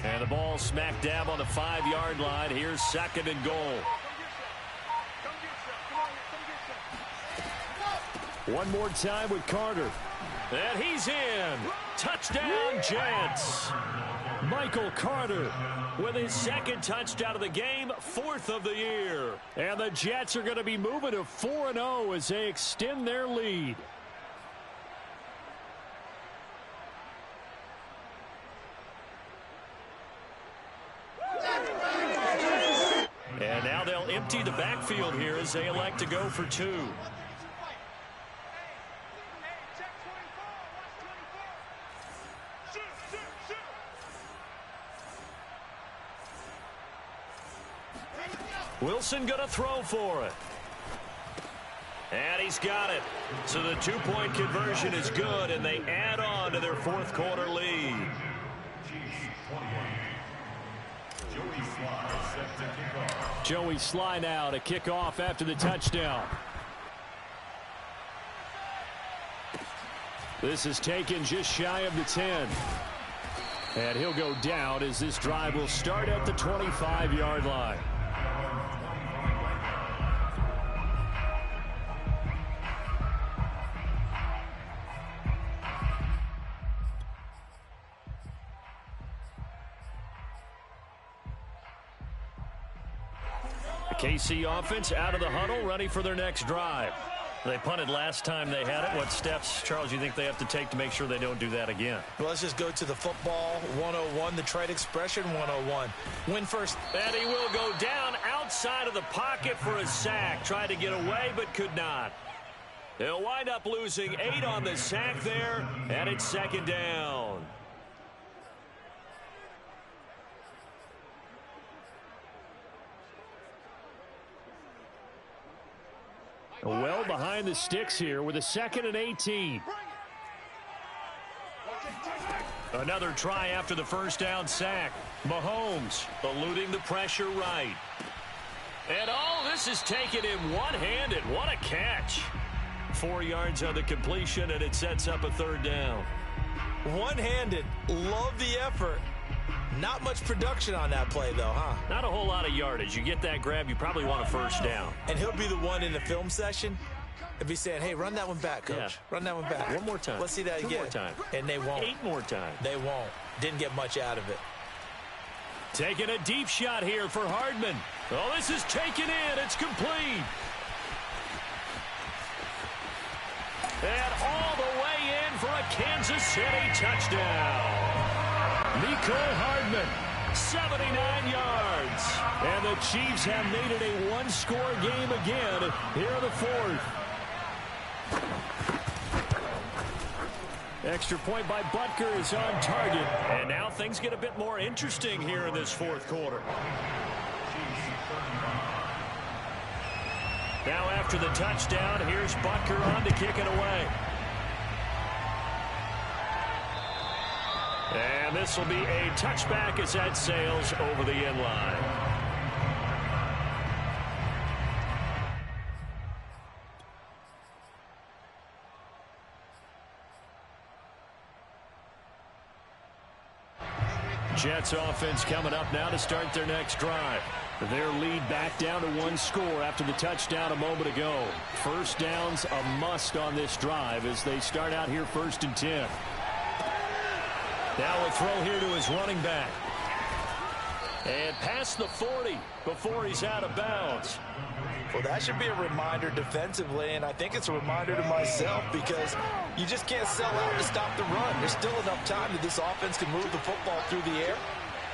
And the ball smack dab on the 5-yard line. Here's 2nd and goal. One more time with Carter. And he's in. Touchdown, Jets. Michael Carter with his second touchdown of the game, 4th of the year. And the Jets are going to be moving to 4-0 as they extend their lead. And now they'll empty the backfield here as they elect to go for 2. Wilson going to throw for it. And he's got it. So the 2-point conversion is good, and they add on to their 4th quarter lead. Joey Sly now to kick off after the touchdown. This is taken just shy of the 10. And he'll go down as this drive will start at the 25-yard line. KC offense out of the huddle, ready for their next drive. They punted last time they had it. What steps, Charles, you think they have to take to make sure they don't do that again? Well, let's just go to the football 101, the trade expression 101. Win first. And he will go down outside of the pocket for a sack. Tried to get away, but could not. He'll wind up losing 8 on the sack there, and it's 2nd down. Well behind the sticks here with a 2nd and 18. Another try after the first down sack. Mahomes eluding the pressure right. And all this is taken in one-handed. What a catch. 4 yards on the completion, and it sets up a 3rd down. One-handed. Love the effort. Not much production on that play, though, huh? Not a whole lot of yardage. You get that grab, you probably want a 1st down. And he'll be the one in the film session. He'll be saying, hey, run that one back, Coach. Yeah. Run that one back. One more time. Let's see that 2 again. more time. And they won't. 8 more times. They won't. Didn't get much out of it. Taking a deep shot here for Hardman. Oh, this is taken in. It's complete. And all the way in for a Kansas City touchdown. Mecole Hardman, 79 yards. And the Chiefs have made it a one-score game again here in the 4th. Extra point by Butker is on target. And now things get a bit more interesting here in this 4th quarter. Now after the touchdown, here's Butker on to kick it away. And this will be a touchback as that sails over the end line. Jets offense coming up now to start their next drive. Their lead back down to 1 score after the touchdown a moment ago. 1st down's a must on this drive as they start out here 1st and 10. Now a throw here to his running back. And past the 40 before he's out of bounds. Well, that should be a reminder defensively, and I think it's a reminder to myself because you just can't sell out to stop the run. There's still enough time that this offense can move the football through the air,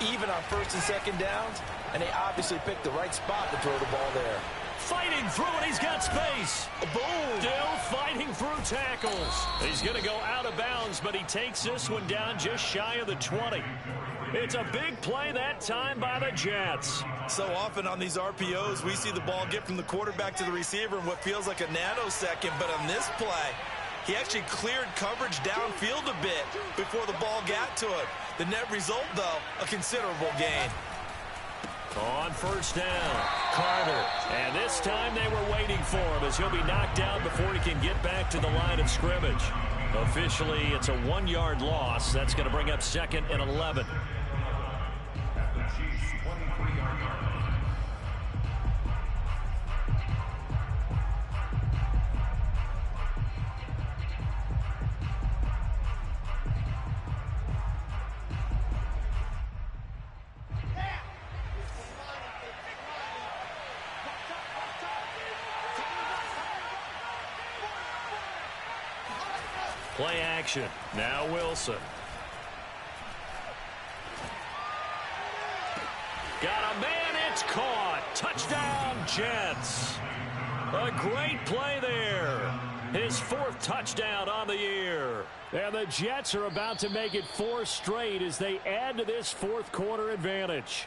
even on 1st and 2nd downs, and they obviously picked the right spot to throw the ball there. Fighting through, and he's got space. Boom! Still fighting through tackles. He's going to go out of bounds, but he takes this one down just shy of the 20. It's a big play that time by the Jets. So often on these RPOs, we see the ball get from the quarterback to the receiver in what feels like a nanosecond, but on this play, he actually cleared coverage downfield a bit before the ball got to him. The net result, though, a considerable gain. On 1st down, Carter. And this time they were waiting for him as he'll be knocked down before he can get back to the line of scrimmage. Officially, it's a 1-yard loss. That's going to bring up 2nd and 11. Play action. Now Wilson. Got a man. It's caught. Touchdown, Jets. A great play there. His 4th touchdown on the year. And the Jets are about to make it 4 straight as they add to this 4th quarter advantage.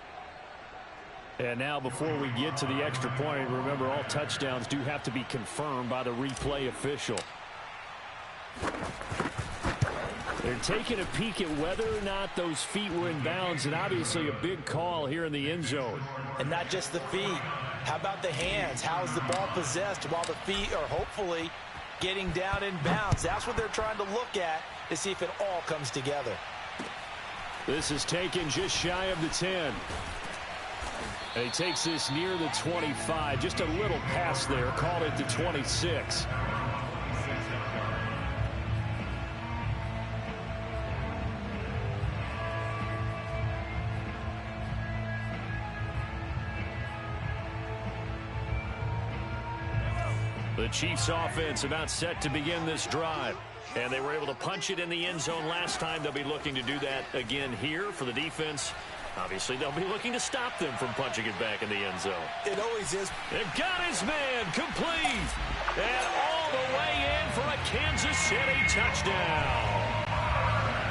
And now before we get to the extra point, remember all touchdowns do have to be confirmed by the replay official. They're taking a peek at whether or not those feet were in bounds, and obviously a big call here in the end zone. And not just the feet. How about the hands? How is the ball possessed while the feet are hopefully getting down in bounds? That's what they're trying to look at to see if it all comes together. This is taken just shy of the 10. And he takes this near the 25. Just a little pass there. Called it the 26. The Chiefs offense about set to begin this drive. And they were able to punch it in the end zone last time. They'll be looking to do that again here for the defense. Obviously, they'll be looking to stop them from punching it back in the end zone. It always is. They've got his man complete. And all the way in for a Kansas City touchdown.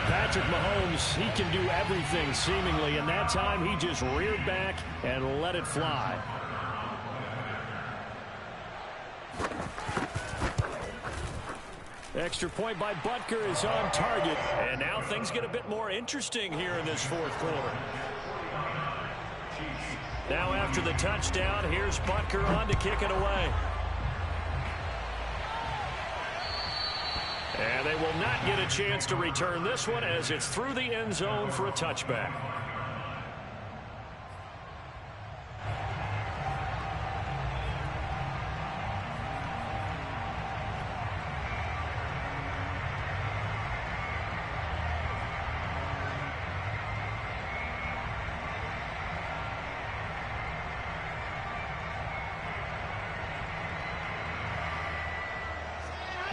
Patrick Mahomes, he can do everything seemingly. And that time, he just reared back and let it fly. Extra point by Butker is on target. And now things get a bit more interesting here in this 4th quarter. Now after the touchdown, here's Butker on to kick it away. And they will not get a chance to return this one as it's through the end zone for a touchback.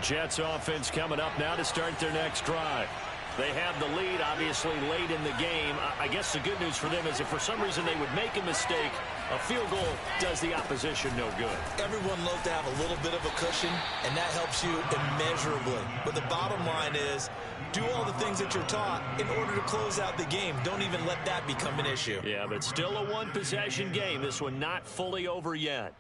Jets offense coming up now to start their next drive. They have the lead, obviously, late in the game. I guess the good news for them is if for some reason they would make a mistake, a field goal does the opposition no good. Everyone loves to have a little bit of a cushion, and that helps you immeasurably. But the bottom line is, do all the things that you're taught in order to close out the game. Don't even let that become an issue. Yeah, but still a one-possession game. This one not fully over yet.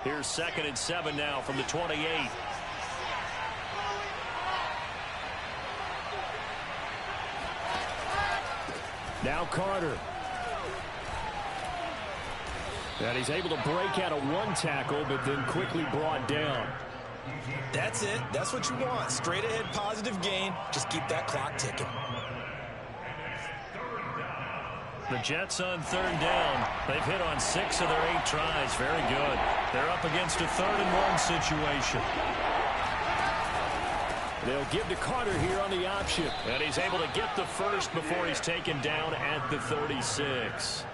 Here's 2nd and 7 now from the 28. Now Carter. And he's able to break out of one tackle, but then quickly brought down. That's it. That's what you want. Straight ahead positive gain. Just keep that clock ticking. The Jets on 3rd down. They've hit on 6 of their 8 tries. Very good. They're up against a 3rd and 1 situation. They'll give to Carter here on the option. And he's able to get the first before he's taken down at the 36.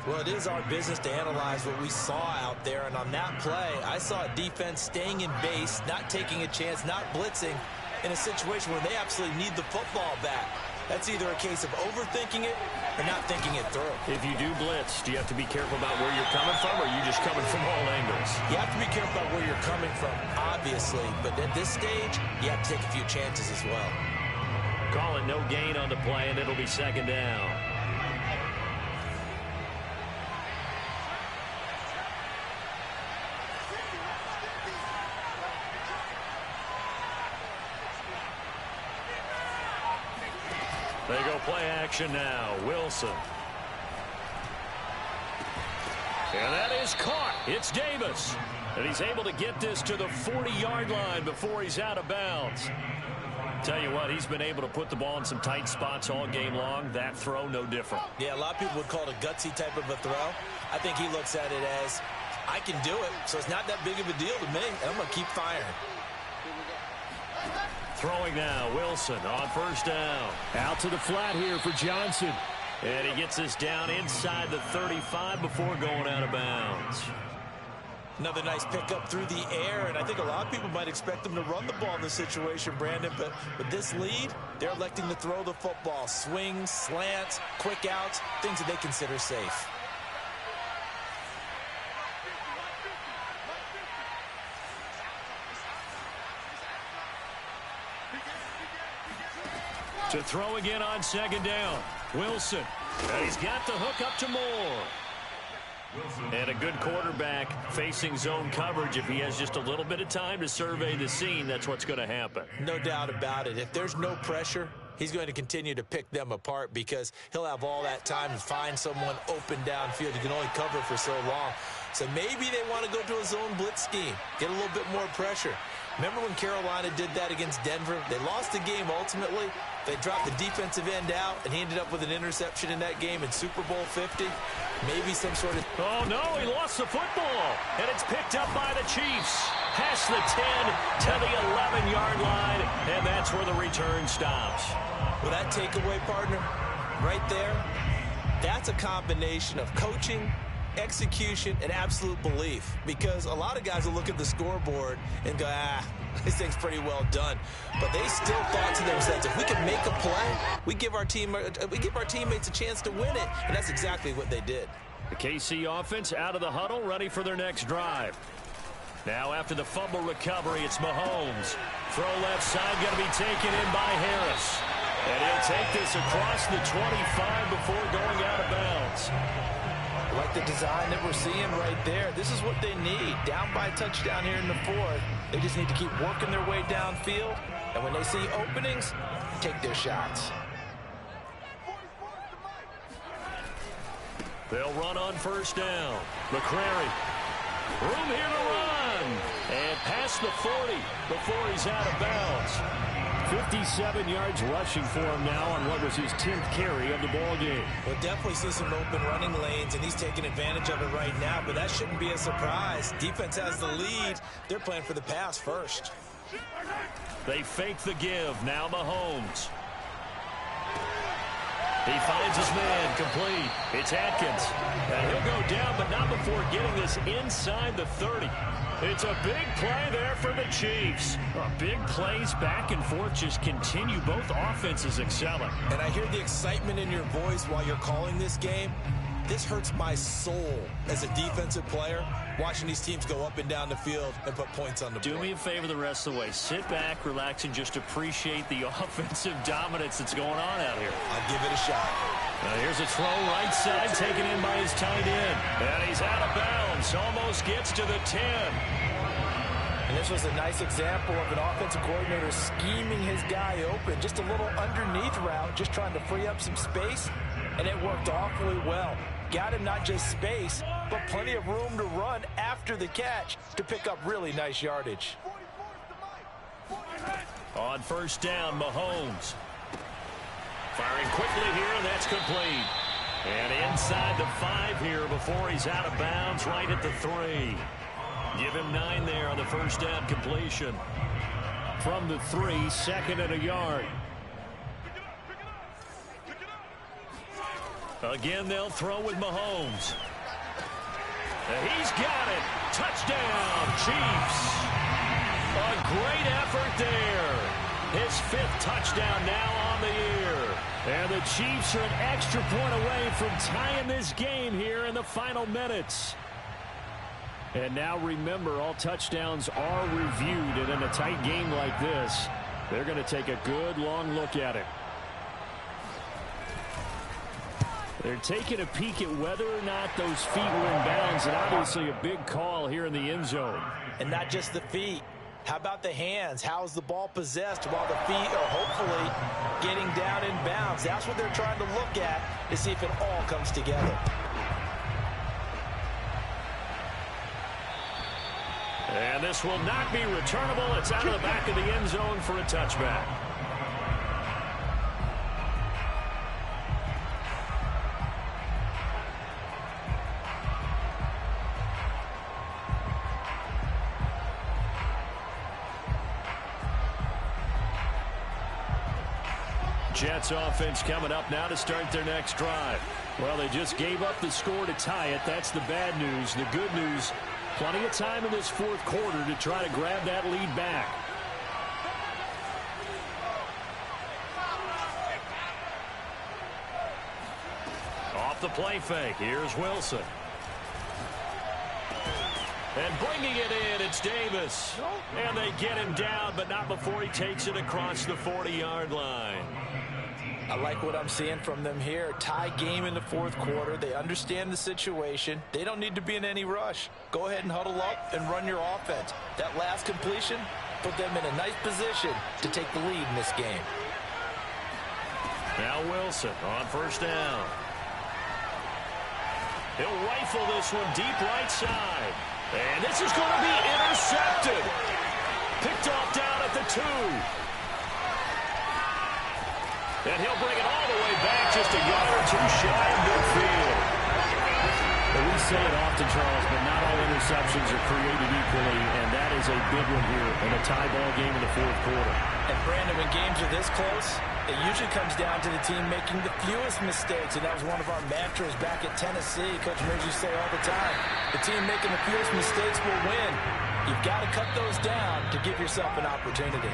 Well, it is our business to analyze what we saw out there. And on that play, I saw a defense staying in base, not taking a chance, not blitzing in a situation where they absolutely need the football back. That's either a case of overthinking it or not thinking it through. If you do blitz, do you have to be careful about where you're coming from, or are you just coming from all angles? You have to be careful about where you're coming from, obviously. But at this stage, you have to take a few chances as well. Call it no gain on the play, and it'll be 2nd down. They go play action now. Wilson. And that is caught. It's Davis. And he's able to get this to the 40-yard line before he's out of bounds. Tell you what, he's been able to put the ball in some tight spots all game long. That throw, no different. Yeah, a lot of people would call it a gutsy type of a throw. I think he looks at it as, I can do it, so it's not that big of a deal to me, and I'm going to keep firing. Throwing now, Wilson on 1st down. Out to the flat here for Johnson. And he gets this down inside the 35 before going out of bounds. Another nice pickup through the air, and I think a lot of people might expect them to run the ball in this situation, Brandon, but with this lead, they're electing to throw the football. Swings, slants, quick outs, things that they consider safe. To throw again on second down. Wilson. And he's got the hook up to Moore. And a good quarterback facing zone coverage. If he has just a little bit of time to survey the scene, that's what's going to happen. No doubt about it. If there's no pressure, he's going to continue to pick them apart because he'll have all that time to find someone open downfield. You can only cover for so long. So maybe they want to go to a zone blitz scheme, get a little bit more pressure. Remember when Carolina did that against Denver? They lost the game ultimately. They dropped the defensive end out, and he ended up with an interception in that game in Super Bowl 50. Maybe some sort of... Oh, no, he lost the football, and it's picked up by the Chiefs. Past the 10 to the 11-yard line, and that's where the return stops. Well, that takeaway, partner, right there, that's a combination of coaching, execution, and absolute belief, because a lot of guys will look at the scoreboard and go, this thing's pretty well done. But they still thought to themselves, if we can make a play, we give our teammates a chance to win it, and that's exactly what they did. The KC offense out of the huddle, ready for their next drive. Now after the fumble recovery, it's Mahomes. Throw left side, going to be taken in by Harris. And he'll take this across the 25 before going out of bounds. Like the design that we're seeing right there. This is what they need. Down by a touchdown here in the fourth. They just need to keep working their way downfield. And when they see openings, take their shots. They'll run on first down. McCrary. Room here to run. And past the 40 before he's out of bounds. 57 yards rushing for him now on what was his 10th carry of the ball game. We'll definitely see some open running lanes, and he's taking advantage of it right now, but that shouldn't be a surprise. Defense has the lead. They're playing for the pass first. They fake the give. Now Mahomes. He finds his man complete. It's Atkins. And he'll go down, but not before getting this inside the 30. It's a big play there for the Chiefs. Big plays back and forth just continue. Both offenses excelling. And I hear the excitement in your voice while you're calling this game. This hurts my soul as a defensive player, watching these teams go up and down the field and put points on the board. Do me a favor the rest of the way. Sit back, relax, and just appreciate the offensive dominance that's going on out here. I'll give it a shot. Now here's a throw right side, taken in by his tight end. And he's out of bounds. Almost gets to the 10. And this was a nice example of an offensive coordinator scheming his guy open. Just a little underneath route, just trying to free up some space. And it worked awfully well. Got him not just space, but plenty of room to run after the catch to pick up really nice yardage. On first down, Mahomes. Firing quickly here, and that's complete. And inside the 5 here before he's out of bounds, right at the 3. Give him 9 there on the first down completion. From the 3, 2nd and a yard. Again, they'll throw with Mahomes. He's got it. Touchdown, Chiefs. A great effort there. His 5th touchdown now on the year. And the Chiefs are an extra point away from tying this game here in the final minutes. And now remember, all touchdowns are reviewed. And in a tight game like this, they're going to take a good long look at it. They're taking a peek at whether or not those feet were in bounds, and obviously a big call here in the end zone. And not just the feet. How about the hands? How's the ball possessed while the feet are hopefully getting down in bounds? That's what they're trying to look at to see if it all comes together. And this will not be returnable. It's out of the back of the end zone for a touchback. Jets offense coming up now to start their next drive. Well, they just gave up the score to tie it. That's the bad news. The good news, Plenty of time in this fourth quarter to try to grab that lead back. Off the play fake, here's Wilson. And bringing it in, it's Davis. And they get him down, but not before he takes it across the 40-yard line. I like what I'm seeing from them here. Tie game in the fourth quarter. They understand the situation. They don't need to be in any rush. Go ahead and huddle up and run your offense. That last completion put them in a nice position to take the lead in this game. Now Wilson on first down. He'll rifle this one deep right side. And this is going to be intercepted. Picked off down at the 2. And he'll bring it all the way back just a yard or two shy of midfield. Well, we say it often, Charles, but not all interceptions are created equally, and that is a big one here in a tie ball game in the fourth quarter. And, Brandon, when games are this close, it usually comes down to the team making the fewest mistakes, and that was one of our mantras back at Tennessee. Coach Merz used to say all the time, the team making the fewest mistakes will win. You've got to cut those down to give yourself an opportunity.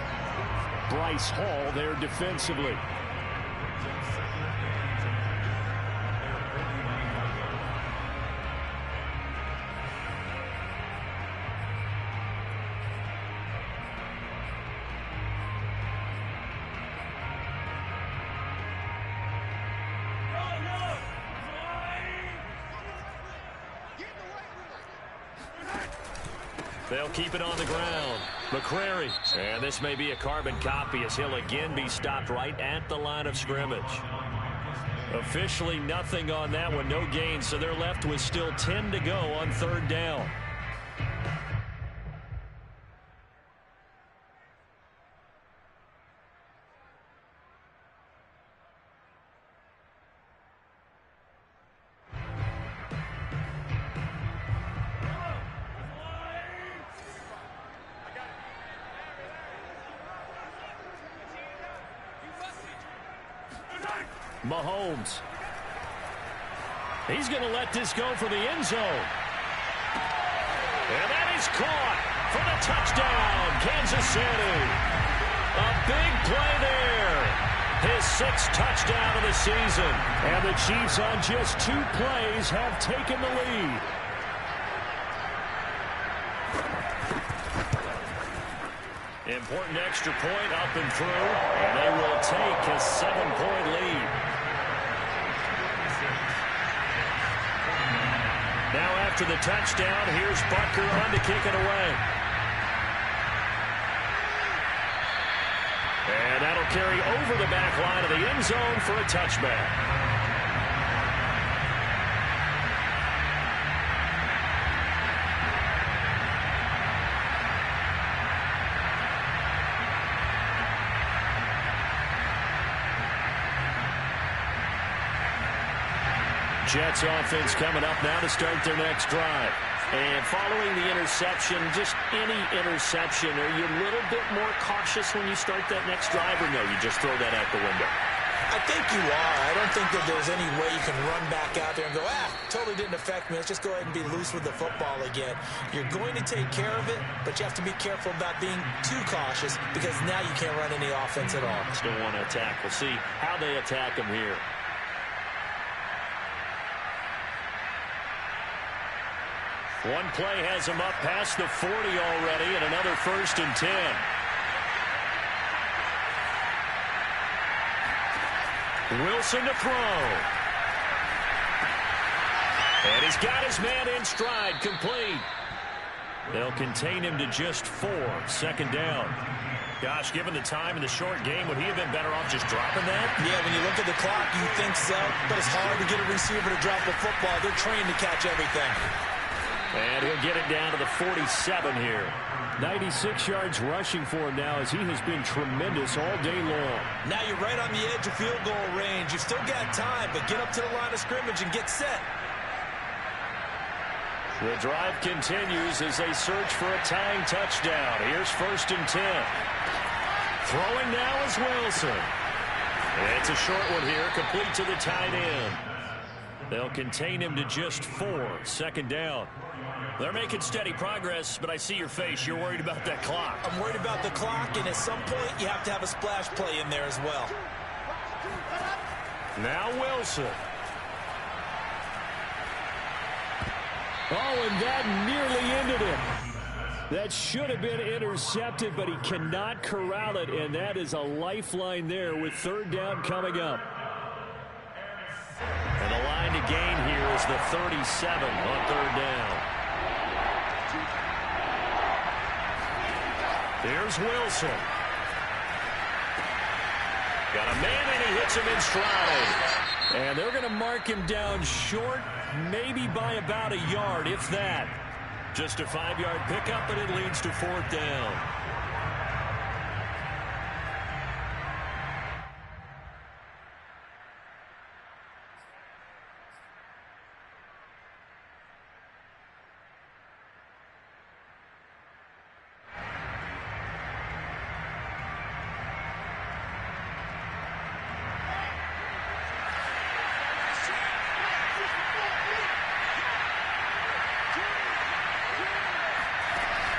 Bryce Hall there defensively. They'll keep it on the ground. McCrary. And this may be a carbon copy as he'll again be stopped right at the line of scrimmage. Officially nothing on that one. No gain. So they're left with still 10 to go on third down. Mahomes. He's going to let this go for the end zone. And that is caught for the touchdown, Kansas City. A big play there. His 6th touchdown of the season. And the Chiefs on just 2 plays have taken the lead. Important extra point up and through. And they will take a 7-point lead. Now after the touchdown, here's Butker on to kick it away. And that'll carry over the back line of the end zone for a touchback. Jets offense coming up now to start their next drive. And following the interception, just any interception, are you a little bit more cautious when you start that next drive, or no, you just throw that out the window? I think you are. I don't think that there's any way you can run back out there and go, totally didn't affect me. Let's just go ahead and be loose with the football again. You're going to take care of it, but you have to be careful about being too cautious because now you can't run any offense at all. Still want to attack. We'll see how they attack him here. One play has him up past the 40 already, and another 1st and 10. Wilson to throw. And he's got his man in stride, complete. They'll contain him to just 4, 2nd down. Gosh, given the time in the short game, would he have been better off just dropping that? Yeah, when you look at the clock, you think so, but it's hard to get a receiver to drop the football. They're trained to catch everything. And he'll get it down to the 47 here. 96 yards rushing for him now as he has been tremendous all day long. Now you're right on the edge of field goal range. You've still got time, but get up to the line of scrimmage and get set. The drive continues as they search for a tying touchdown. Here's 1st and 10. Throwing now is Wilson. It's a short one here, complete to the tight end. They'll contain him to just 4. Second down. They're making steady progress, but I see your face. You're worried about that clock. I'm worried about the clock, and at some point, you have to have a splash play in there as well. Now Wilson. Oh, and that nearly ended it. That should have been intercepted, but he cannot corral it, and that is a lifeline there with third down coming up. And the line to gain here is the 37 on third down. Here's Wilson. Got a man, and he hits him in stride. And they're going to mark him down short, maybe by about a yard, if that. Just a 5-yard pickup, and it leads to fourth down.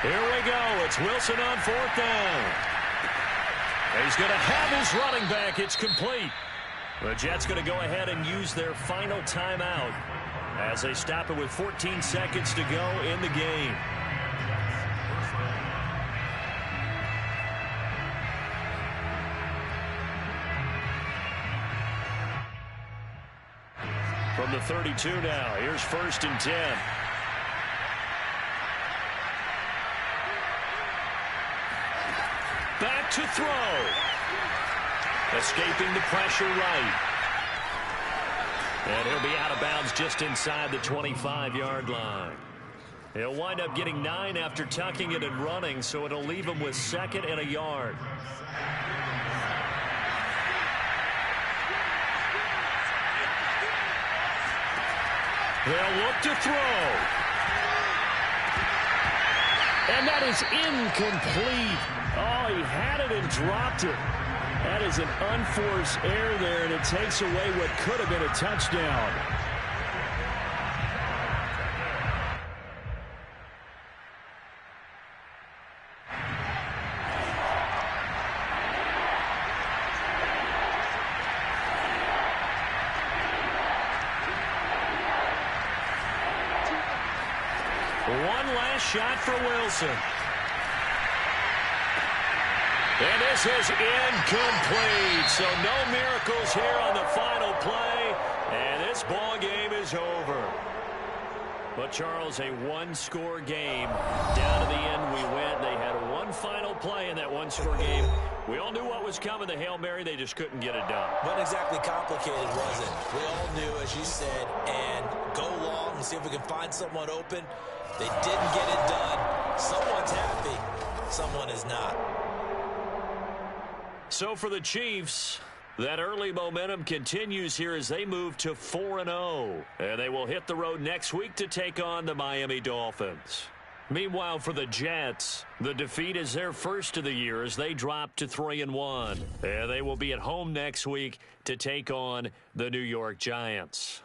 Here we go. It's Wilson on fourth down. He's going to have his running back. It's complete. The Jets going to go ahead and use their final timeout as they stop it with 14 seconds to go in the game. From the 32 now, here's 1st and 10. Back to throw. Escaping the pressure right. And he'll be out of bounds just inside the 25-yard line. He'll wind up getting 9 after tucking it and running, so it'll leave him with 2nd and a yard. They'll look to throw. And that is incomplete. Oh, he had it and dropped it. That is an unforced error there, and it takes away what could have been a touchdown. One last shot for Wilson. And this is incomplete. So no miracles here on the final play. And this ball game is over. But, Charles, a one-score game. Down to the end we went. They had one final play in that one-score game. We all knew what was coming. The Hail Mary, they just couldn't get it done. Wasn't exactly complicated, was it? We all knew, as you said, and go long and see if we can find someone open. They didn't get it done. Someone's happy. Someone is not. So for the Chiefs, that early momentum continues here as they move to 4-0. And they will hit the road next week to take on the Miami Dolphins. Meanwhile, for the Jets, the defeat is their first of the year as they drop to 3-1. And they will be at home next week to take on the New York Giants.